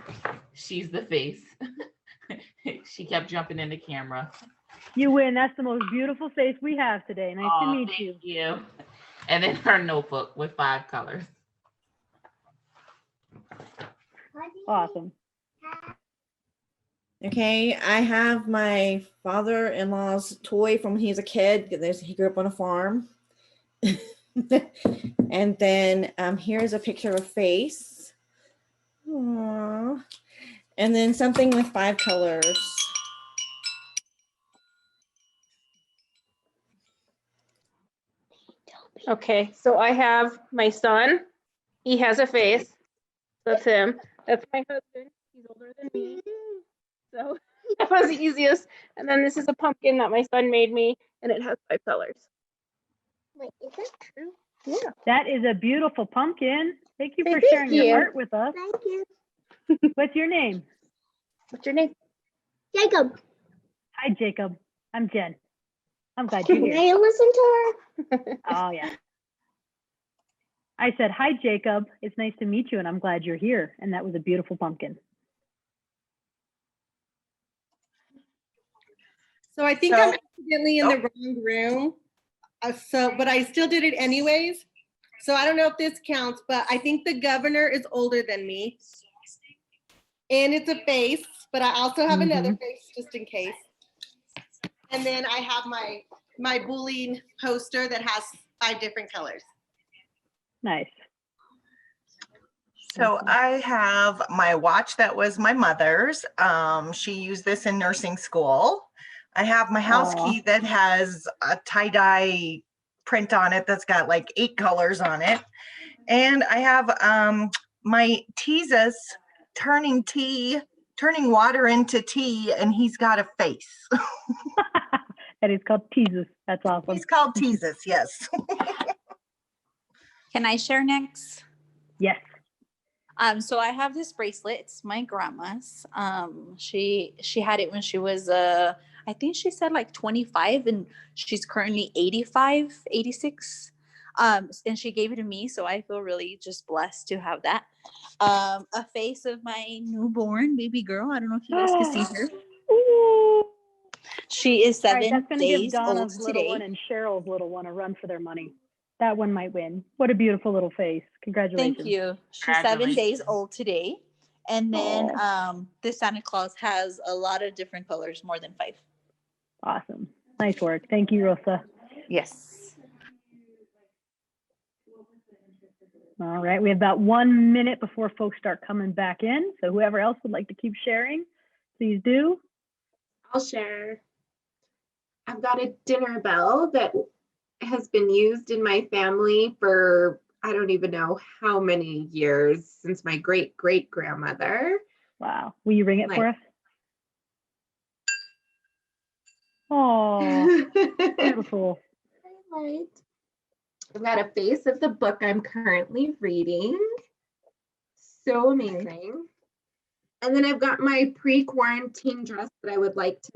She's the face. She kept jumping in the camera. You win. That's the most beautiful face we have today. Nice to meet you. Thank you. And then her notebook with 5 colors. Awesome. Okay, I have my father-in-law's toy from when he was a kid. He grew up on a farm. And then here's a picture of a face. Aww. And then something with 5 colors. Okay, so I have my son. He has a face. That's him. That's my husband. He's older than me. So that was the easiest. And then this is a pumpkin that my son made me, and it has 5 colors. Wait, is that true? Yeah. That is a beautiful pumpkin. Thank you for Thank sharing your you. art with us. Thank you. What's your name? What's your name? Jacob. Hi, Jacob. I'm Jen. I'm glad you're Can here. I listen to her? Oh, yeah. I said, hi, Jacob. It's nice to meet you, and I'm glad you're here. And that was a beautiful pumpkin. So I think I'm accidentally in the wrong room. But I still did it anyways. So I don't know if this counts, but I think the governor is older than me. And it's a face, but I also have another face just in case. And then I have my bullying poster that has 5 different colors. Nice. So I have my watch that was my mother's. She used this in nursing school. I have my house key that has a tie-dye print on it that's got like 8 colors on it. And I have my Jesus turning water into tea, and he's got a face. That is called Jesus. That's awesome. He's called Jesus, yes. Can I share next? Yes. So I have this bracelet. It's my grandma's. She had it when she was I think she said like 25, and she's currently 85, 86. And she gave it to me, so I feel really just blessed to have that. A face of my newborn baby girl. I don't know if you guys can see her. She is 7 All right, that's going to give days Donna's old little today. one and Cheryl's little one a run for their money. That one might win. What a beautiful little face. Congratulations. Thank you. She's 7 days old today. And then this Santa Claus has a lot of different colors, more than 5. Awesome. Nice work. Thank you, Rosa. Yes. All right. We have about 1 minute before folks start coming back in. So whoever else would like to keep sharing, please do. I'll share. I've got a dinner bell that has been used in my family for I don't even know how many years, since my great-great-grandmother. Wow. Will you ring it for us? Oh, beautiful. Right. I've got a face of the book I'm currently reading. So amazing. And then I've got my pre-quarantine dress that I would like to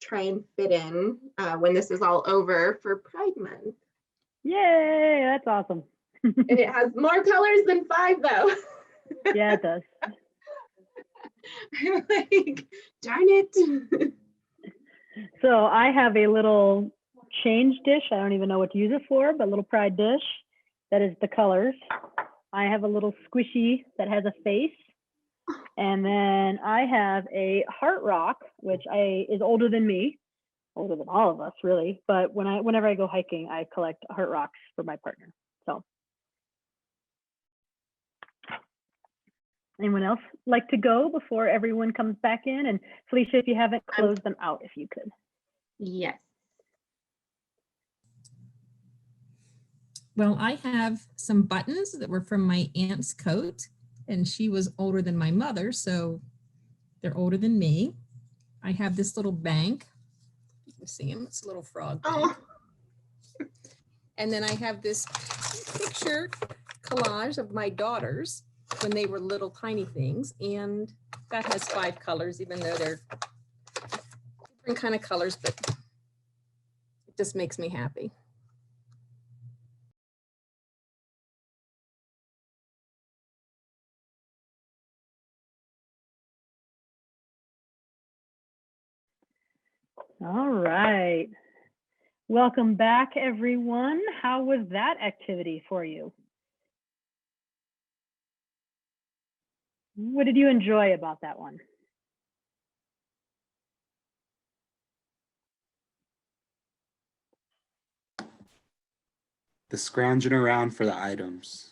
try and fit in when this is all over for Pride Month. Yay, that's awesome. And it has more colors than 5 though. Yeah, it does. I'm like, darn it. So I have a little change dish. I don't even know what to use it for, but a little Pride dish that is the colors. I have a little squishy that has a face. And then I have a heart rock, which is older than me, older than all of us really. But whenever I go hiking, I collect heart rocks for my partner. So anyone else like to go before everyone comes back in? And Felicia, if you haven't, close them out if you could. Yes. Well, I have some buttons that were from my aunt's coat, and she was older than my mother, so they're older than me. I have this little bank. You can see him. It's a little frog bank. And then I have this picture collage of my daughters when they were little tiny things, and that has 5 colors, even though they're different kind of colors, but it just makes me happy. All right. Welcome back, everyone. How was that activity for you? What did you enjoy about that one? The scrounging around for the items.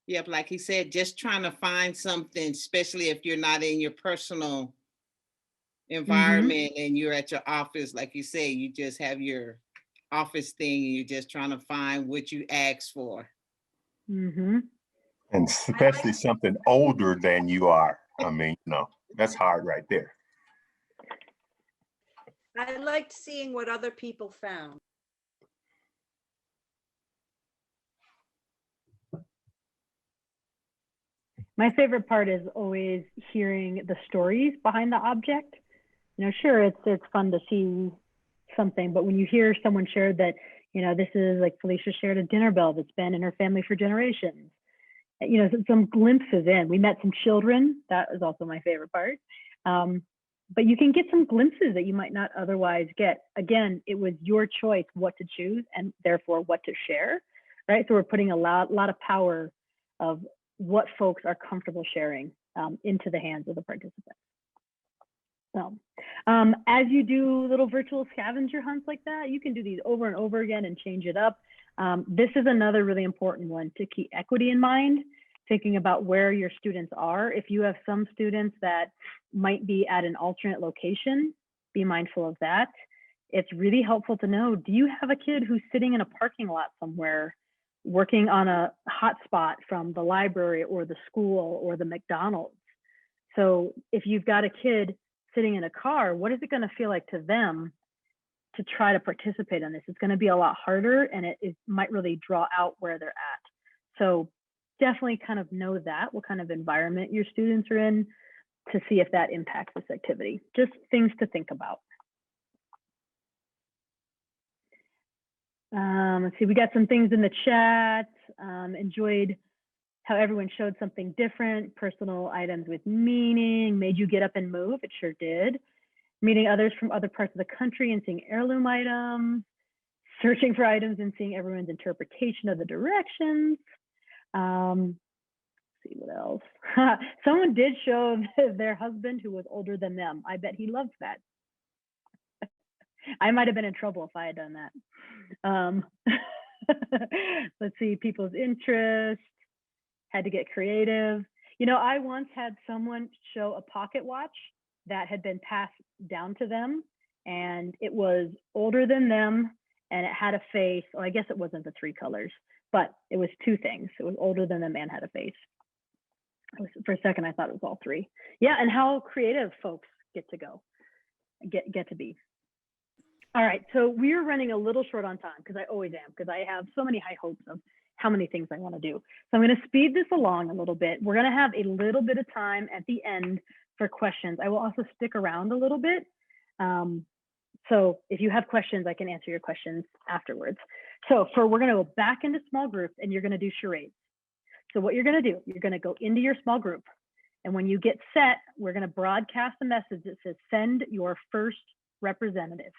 Yep, like he said, just trying to find something, especially if you're not in your personal environment and you're at your office, like you say, you just have your office thing and you're just trying to find what you asked for. Mm-hmm. And especially something older than you are. I mean, no, that's hard right there. I liked seeing what other people found. My favorite part is always hearing the stories behind the object. You know, sure, it's fun to see something, but when you hear someone share that, you know, this is like Felicia shared a dinner bell that's been in her family for generations. You know, some glimpses in. We met some children. That is also my favorite part. But you can get some glimpses that you might not otherwise get. Again, it was your choice what to choose and therefore what to share, right? So we're putting a lot of power of what folks are comfortable sharing into the hands of the participants. So as you do little virtual scavenger hunts like that, you can do these over and over again and change it up. This is another really important one to keep equity in mind, thinking about where your students are. If you have some students that might be at an alternate location, be mindful of that. It's really helpful to know, do you have a kid who's sitting in a parking lot somewhere working on a hotspot from the library or the school or the McDonald's? So if you've got a kid sitting in a car, what is it going to feel like to them to try to participate in this? It's going to be a lot harder, and it might really draw out where they're at. So definitely kind of know that, what kind of environment your students are in, to see if that impacts this activity. Just things to think about. Let's see, we got some things in the chat. Enjoyed how everyone showed something different. Personal items with meaning made you get up and move. It sure did. Meeting others from other parts of the country and seeing heirloom items. Searching for items and seeing everyone's interpretation of the directions. Let's see what else. Someone did show their husband who was older than them. I bet he loved that. I might have been in trouble if I had done that. Let's see, people's interest, had to get creative. You know, I once had someone show a pocket watch that had been passed down to them, and it was older than them, and it had a face. Well, I guess it wasn't the 3 colors, but it was 2 things. It was older than them and had a face. For a second, I thought it was all 3. Yeah, and how creative folks get to go, get to be. All right, so we're running a little short on time, because I always am, because I have so many high hopes of how many things I want to do. So I'm going to speed this along a little bit. We're going to have a little bit of time at the end for questions. I will also stick around a little bit. So if you have questions, I can answer your questions afterwards. So we're going to go back into small groups, and you're going to do charades. So what you're going to do, you're going to go into your small group. And when you get set, we're going to broadcast a message that says, send your first representative.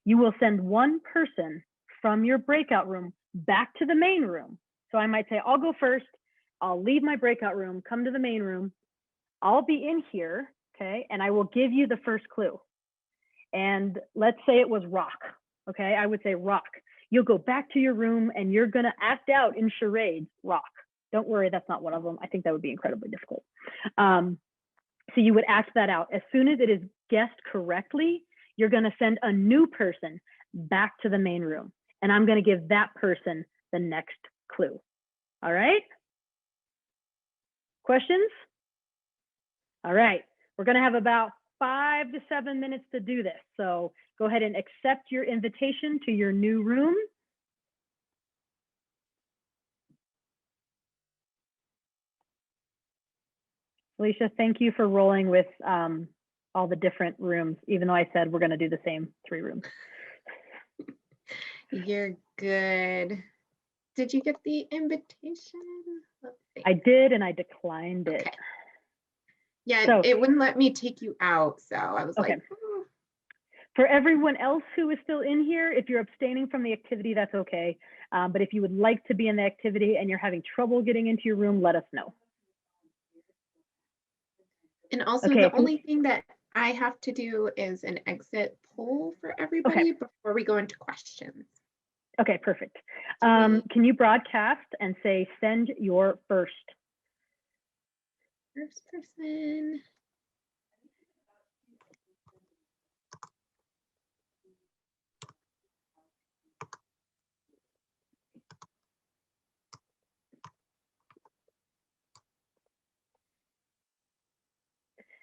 You will send one person from your breakout room back to the main room. So I might say, I'll go first. I'll leave my breakout room, come to the main room. I'll be in here, okay? And I will give you the first clue. And let's say it was rock, okay? I would say rock. You'll go back to your room and you're gonna act out in charades, rock. Don't worry, that's not one of them. I think that would be incredibly difficult. So you would act that out. As soon as it is guessed correctly, you're going to send a new person back to the main room. And I'm going to give that person the next clue. All right? Questions? All right. We're going to have about 5 to 7 minutes to do this. So go ahead and accept your invitation to your new room. Alicia, thank you for rolling with all the different rooms, even though I said we're going to do the same 3 rooms. You're good. Did you get the invitation? Let's see. I did, and I declined it. Okay. Yeah, So, it wouldn't let me take you out, so I was okay. like, oh. For everyone else who is still in here, if you're abstaining from the activity, that's okay. But if you would like to be in the activity and you're having trouble getting into your room, let us know. And also Okay. the only thing that I have to do is an exit poll for everybody before we go into questions. Okay, perfect. Can you broadcast and say, send your first? First person.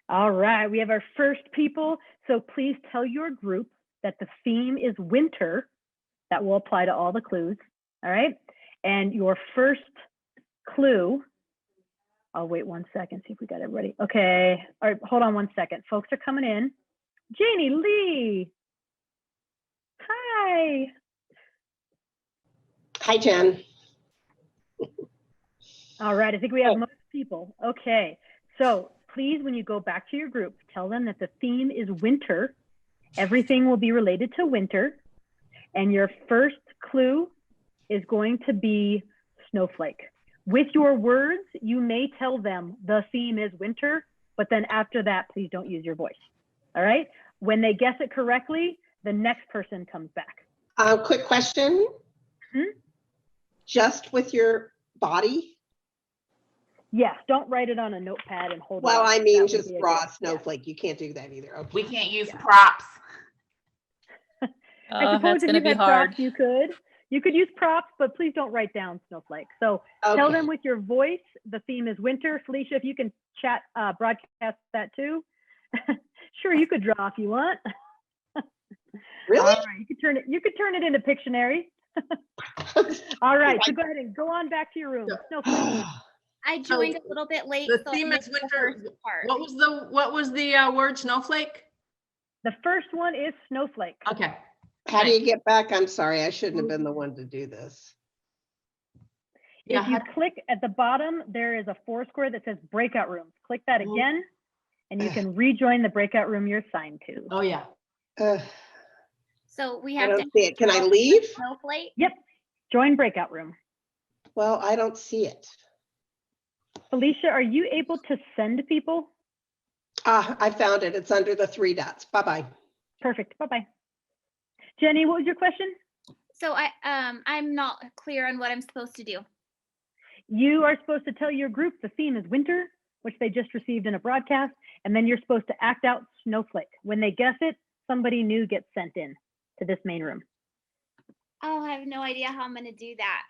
All right, we have our first people. So please tell your group that the theme is winter. That will apply to all the clues. All right. And your first clue, I'll wait 1 second, see if we got it ready. Okay. All right, hold on 1 second. Folks are coming in. Janie Lee. Hi. Hi, Jen. All right, I think we have most people. Okay. So please, when you go back to your group, tell them that the theme is winter. Everything will be related to winter. And your first clue is going to be snowflake. With your words, you may tell them the theme is winter, but then after that, please don't use your voice. All right? When they guess it correctly, the next person comes back. Quick question. Just with your body? Yes, don't write it on a notepad and hold it. Well, up. I mean, That would just be a raw good- snowflake. You can't do that either. Okay. We can't use props. I suppose that's if gonna you be had hard. props, you could use props, but please don't write down snowflake. So tell them with your voice, the theme is winter. Felicia, if you can chat, broadcast that too. Sure, you could draw if you want. Really? All right, you could turn it into Pictionary. All right, so go ahead and go on back to your room. Snowflake. I joined a little bit late. The so I theme is missed the winter. first part. What was the word snowflake? The first one is snowflake. Okay. How do you get back? I'm sorry, I shouldn't have been the one to do this. If you click at the bottom, there is a 4 square that says breakout rooms. Click that again, and you can rejoin the breakout room you're assigned to. Oh, yeah. So we I have don't to see it. Can I leave? snowflake. Yep. Join breakout room. Well, I don't see it. Felicia, are you able to send people? I found it. It's under the 3 dots. Bye-bye. Perfect. Bye-bye. Jenny, what was your question? So I'm not clear on what I'm supposed to do. You are supposed to tell your group the theme is winter, which they just received in a broadcast, and then you're supposed to act out snowflake. When they guess it, somebody new gets sent in to this main room. Oh, I have no idea how I'm going to do that.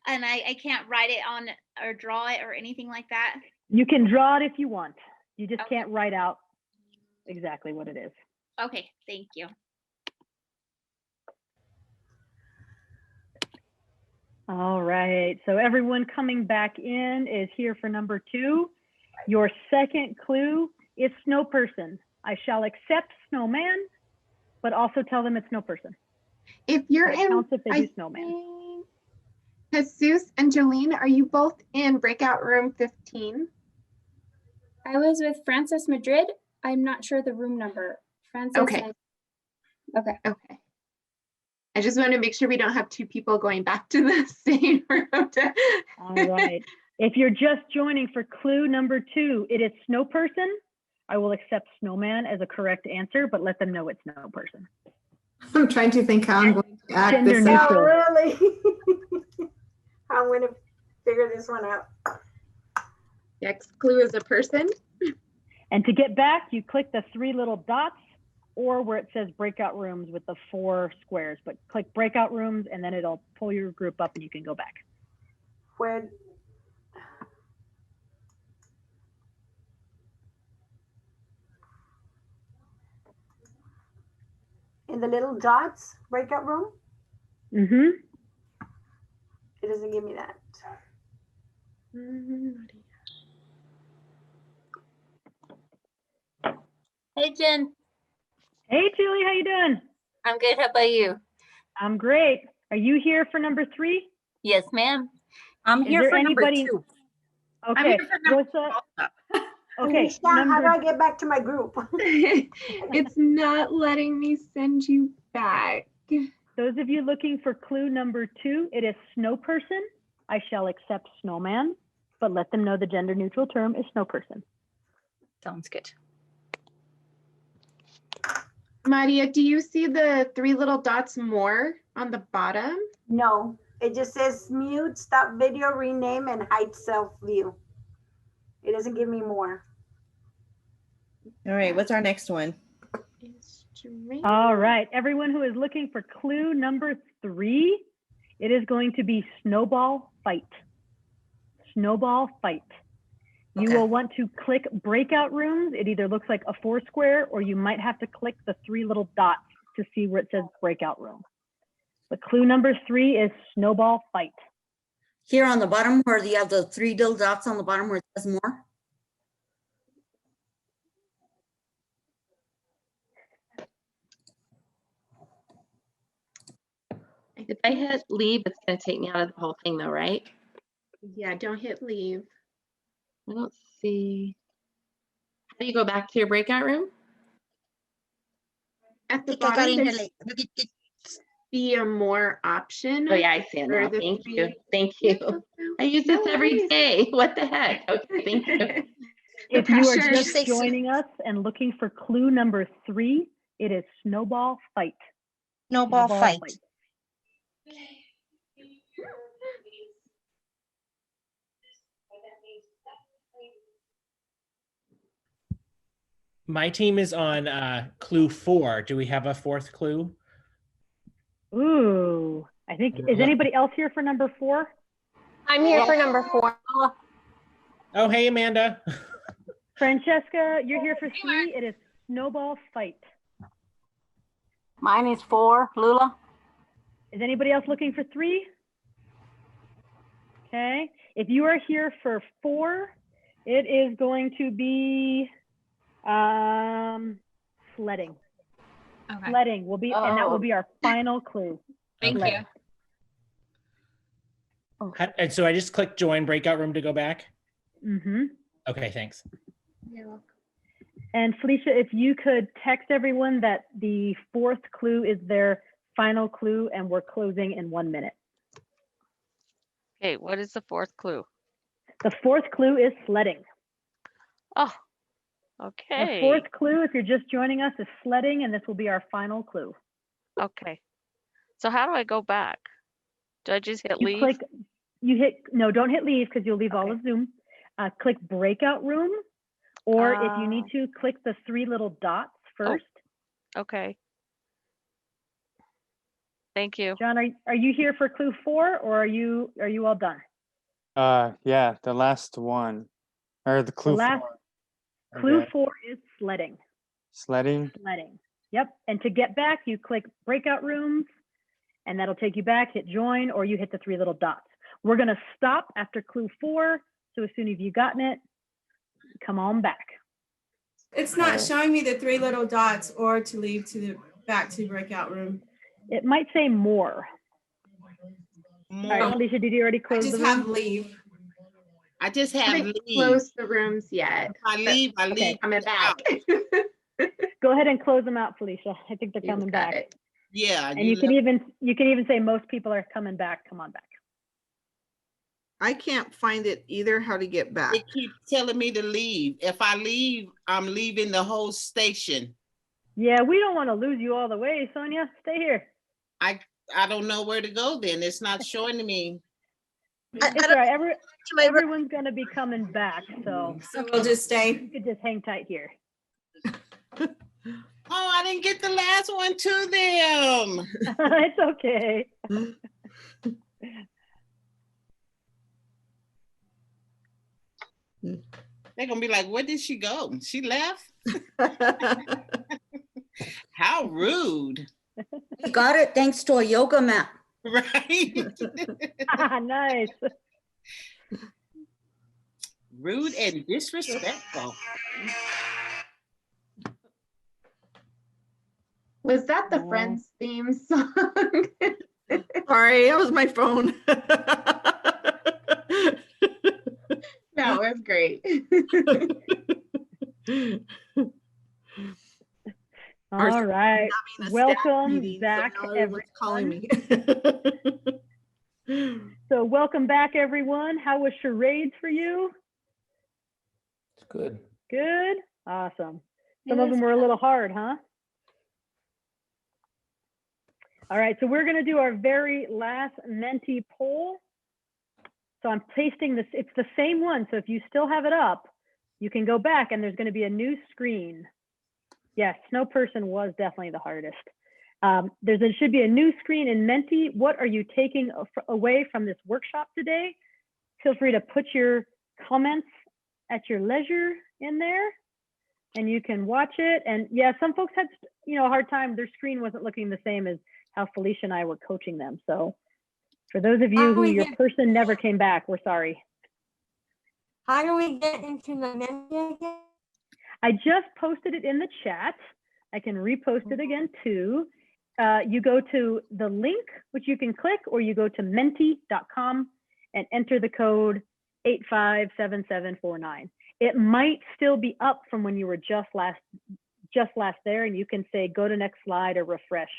And I can't write it on or draw it or anything like that. You can draw it if you want. You just can't write out exactly what it is. Okay, thank you. All right, so everyone coming back in is here for number 2. Your second clue is snow person. I shall accept snowman, but also tell them it's snow person. If you're That in, counts if they I do snowman. think, Jesus and Jolene, are you both in breakout room 15? I was with Frances Madrid. I'm not sure the room number. Frances. Okay. Okay. I just want to make sure we don't have 2 people going back to the same room. All right. If you're just joining for clue number 2, it is snow person. I will accept snowman as a correct answer, but let them know it's snow person. I'm trying to think how I'm going to act Gender this neutral. out. Oh, really? I'm going to figure this one out. Next clue is a person. And to get back, you click the 3 little dots or where it says breakout rooms with the 4 squares, but click breakout rooms and then it'll pull your group up and you can go back. Where? In the little dots, breakout room? Mm-hmm. It doesn't give me that. Hey, Jen. Hey, Julie, how you doing? I'm good. How about you? I'm great. Are you here for number 3? Yes, ma'am. I'm Is here there for anybody? number 2. Okay. What's up? Okay. Alicia, how do I get back to my group? It's not letting me send you back. Those of you looking for clue number 2, it is snow person. I shall accept snowman, but let them know the gender neutral term is snow person. Sounds good. Maria, do you see the 3 little dots more on the bottom? No, it just says mute, stop video, rename, and hide self view. It doesn't give me more. All right, what's our next one? All right, everyone who is looking for clue number 3, it is going to be snowball fight. Snowball fight. You will want to click breakout rooms. It either looks like a 4 square or you might have to click the 3 little dots to see where it says breakout room. But clue number 3 is snowball fight. Here on the bottom where you have the 3 little dots on the bottom where it says more. If I hit leave, it's going to take me out of the whole thing though, right? Yeah, don't hit leave. I don't see. How do you go back to your breakout room? At the bottom, there's be a more option. Oh yeah, I see it now. Thank you. Thank you. I use this every day. What the heck? Okay, thank you. If you are just joining us and looking for clue number 3, it is snowball fight. Snowball fight. My team is on clue 4. Do we have a 4th clue? Ooh, I think, is anybody else here for number 4? I'm here for number 4. Oh, hey, Amanda. Francesca, you're here for 3. It is snowball fight. Mine is 4, Lula. Is anybody else looking for 3? Okay. If you are here for 4, it is going to be sledding. Okay. Sledding will be, and that will be our final clue. Thank you. And so I just clicked join breakout room to go back. Mm-hmm. Okay, thanks. And Felicia, if you could text everyone that the 4th clue is their final clue and we're closing in 1 minute. Okay, what is the 4th clue? The 4th clue is sledding. Oh, The okay. 4th clue, if you're just joining us, is sledding, and this will be our final clue. Okay. So how do I go back? Do I just hit You leave? click, no, don't hit leave because you'll leave all of Zoom. Click breakout room, or if you need to, click the 3 little dots first. Okay. Thank you. John, are you here for clue 4, or are you all done? Yeah, the last one, or the clue. The last 4. clue Okay. 4 is sledding. Sledding. Sledding. Yep. And to get back, you click breakout rooms, and that'll take you back. Hit join, or you hit the 3 little dots. We're gonna stop after clue 4. So as soon as you've gotten it, come on back. It's not showing me the 3 little dots or to leave to the back to breakout room. It might say more. All right, Felicia, did you already close I the just room? have leave. I just I have haven't leave. closed the rooms yet. If I leave, I leave. Coming back. Go ahead and close them out, Felicia. I think they're You've coming got back. it. Yeah. And you can even say most people are coming back. Come on back. I can't find it either, how to get back. It keeps telling me to leave. If I leave, I'm leaving the whole station. Yeah, we don't want to lose you all the way, Sonia. Stay here. I don't know where to go then. It's not showing me. It's all right. Everyone's going to be coming back, so we'll just stay. You could just hang tight here. Oh, I didn't get the last one to them. It's okay. They're gonna be like, where did she go? She left? How rude. We got it thanks to a yoga mat. Right? Nice. Rude and disrespectful. Was that the Friends theme song? Sorry, that was my phone. That was great. All right. Welcome back, everyone. So welcome back, everyone. How was charades for you? It's good. Good. Awesome. Some of them were a little hard, huh? All right, so we're going to do our very last Menti poll. So I'm pasting this. It's the same one. So if you still have it up, you can go back and there's going to be a new screen. Yes, Snow Person was definitely the hardest. There should be a new screen in Menti. What are you taking away from this workshop today? Feel free to put your comments at your leisure in there and you can watch it. And yeah, some folks had, a hard time. Their screen wasn't looking the same as how Felicia and I were coaching them. So for those of you who your person never came back, we're sorry. How do we get into the Menti again? I just posted it in the chat. I can repost it again too. You go to the link, which you can click, or you go to menti.com and enter the code 857749. It might still be up from when you were just last there, and you can say, go to next slide or refresh.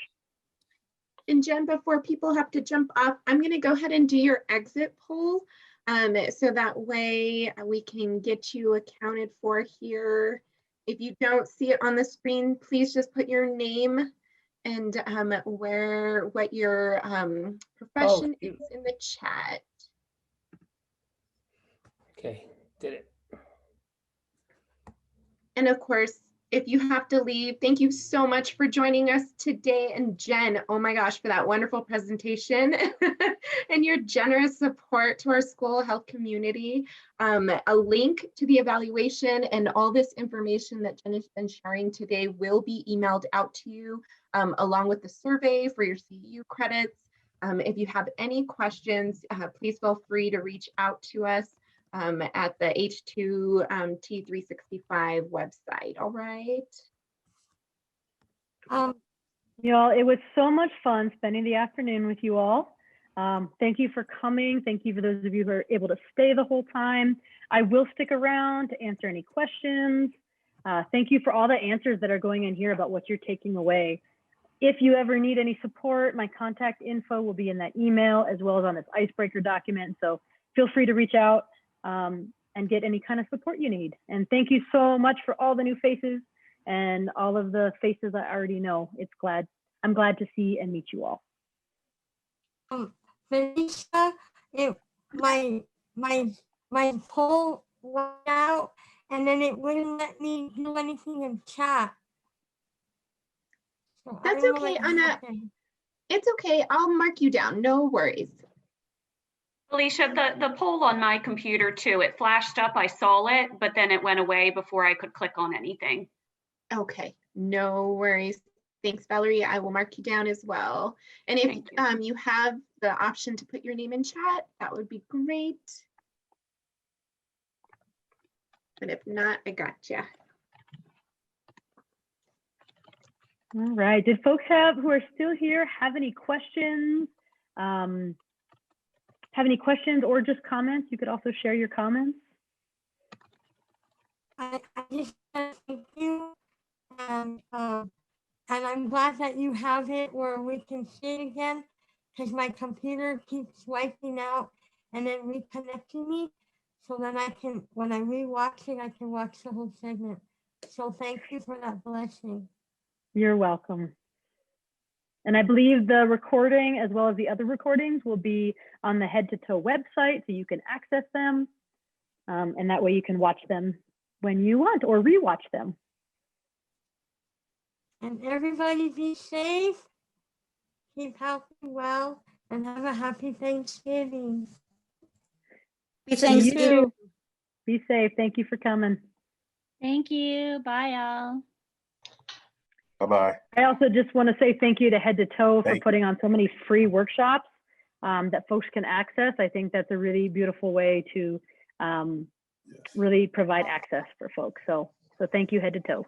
And Jen, before people have to jump off, I'm going to go ahead and do your exit poll. So that way we can get you accounted for here. If you don't see it on the screen, please just put your name and what your profession is in the chat. Okay, did it. And of course, if you have to leave, thank you so much for joining us today. And Jen, oh my gosh, for that wonderful presentation and your generous support to our school health community. A link to the evaluation and all this information that Jen has been sharing today will be emailed out to you along with the survey for your CEU credits. If you have any questions, please feel free to reach out to us at the H2T365 website. All right. It was so much fun spending the afternoon with you all. Thank you for coming. Thank you for those of you who are able to stay the whole time. I will stick around to answer any questions. Thank you for all the answers that are going in here about what you're taking away. If you ever need any support, my contact info will be in that email as well as on this icebreaker document. So feel free to reach out and get any kind of support you need. And thank you so much for all the new faces and all of the faces I already know. I'm glad to see and meet you all. Felicia, my poll went out and then it wouldn't let me do anything in chat. So that's okay, Anna. It's okay. I'll mark you down. No worries. Alicia, the poll on my computer too, it flashed up, I saw it, but then it went away before I could click on anything. Okay, no worries. Thanks, Valerie. I will mark you down as well. And if you have the option to put your name in chat, that would be great. But if not, I gotcha. All right. Did folks who are still here have any questions? Have any questions or just comments? You could also share your comments. I just thank you, and I'm glad that you have it where we can see it again, because my computer keeps wiping out and then reconnecting me, so then I can, when I rewatch it, I can watch the whole segment. So thank you for that blessing. You're welcome. And I believe the recording as well as the other recordings will be on the Head to Toe website, so you can access them. And that way you can watch them when you want or rewatch them. And everybody be safe, keep healthy, well, and have a happy Thanksgiving. Happy Thanksgiving. You be safe. Thank you for coming. Thank you. Bye, y'all. Bye-bye. I also just want to say thank you to Head to Toe for Thank you. putting on so many free workshops that folks can access. I think that's a really beautiful way to really provide access for folks. So thank you, Head to Toe.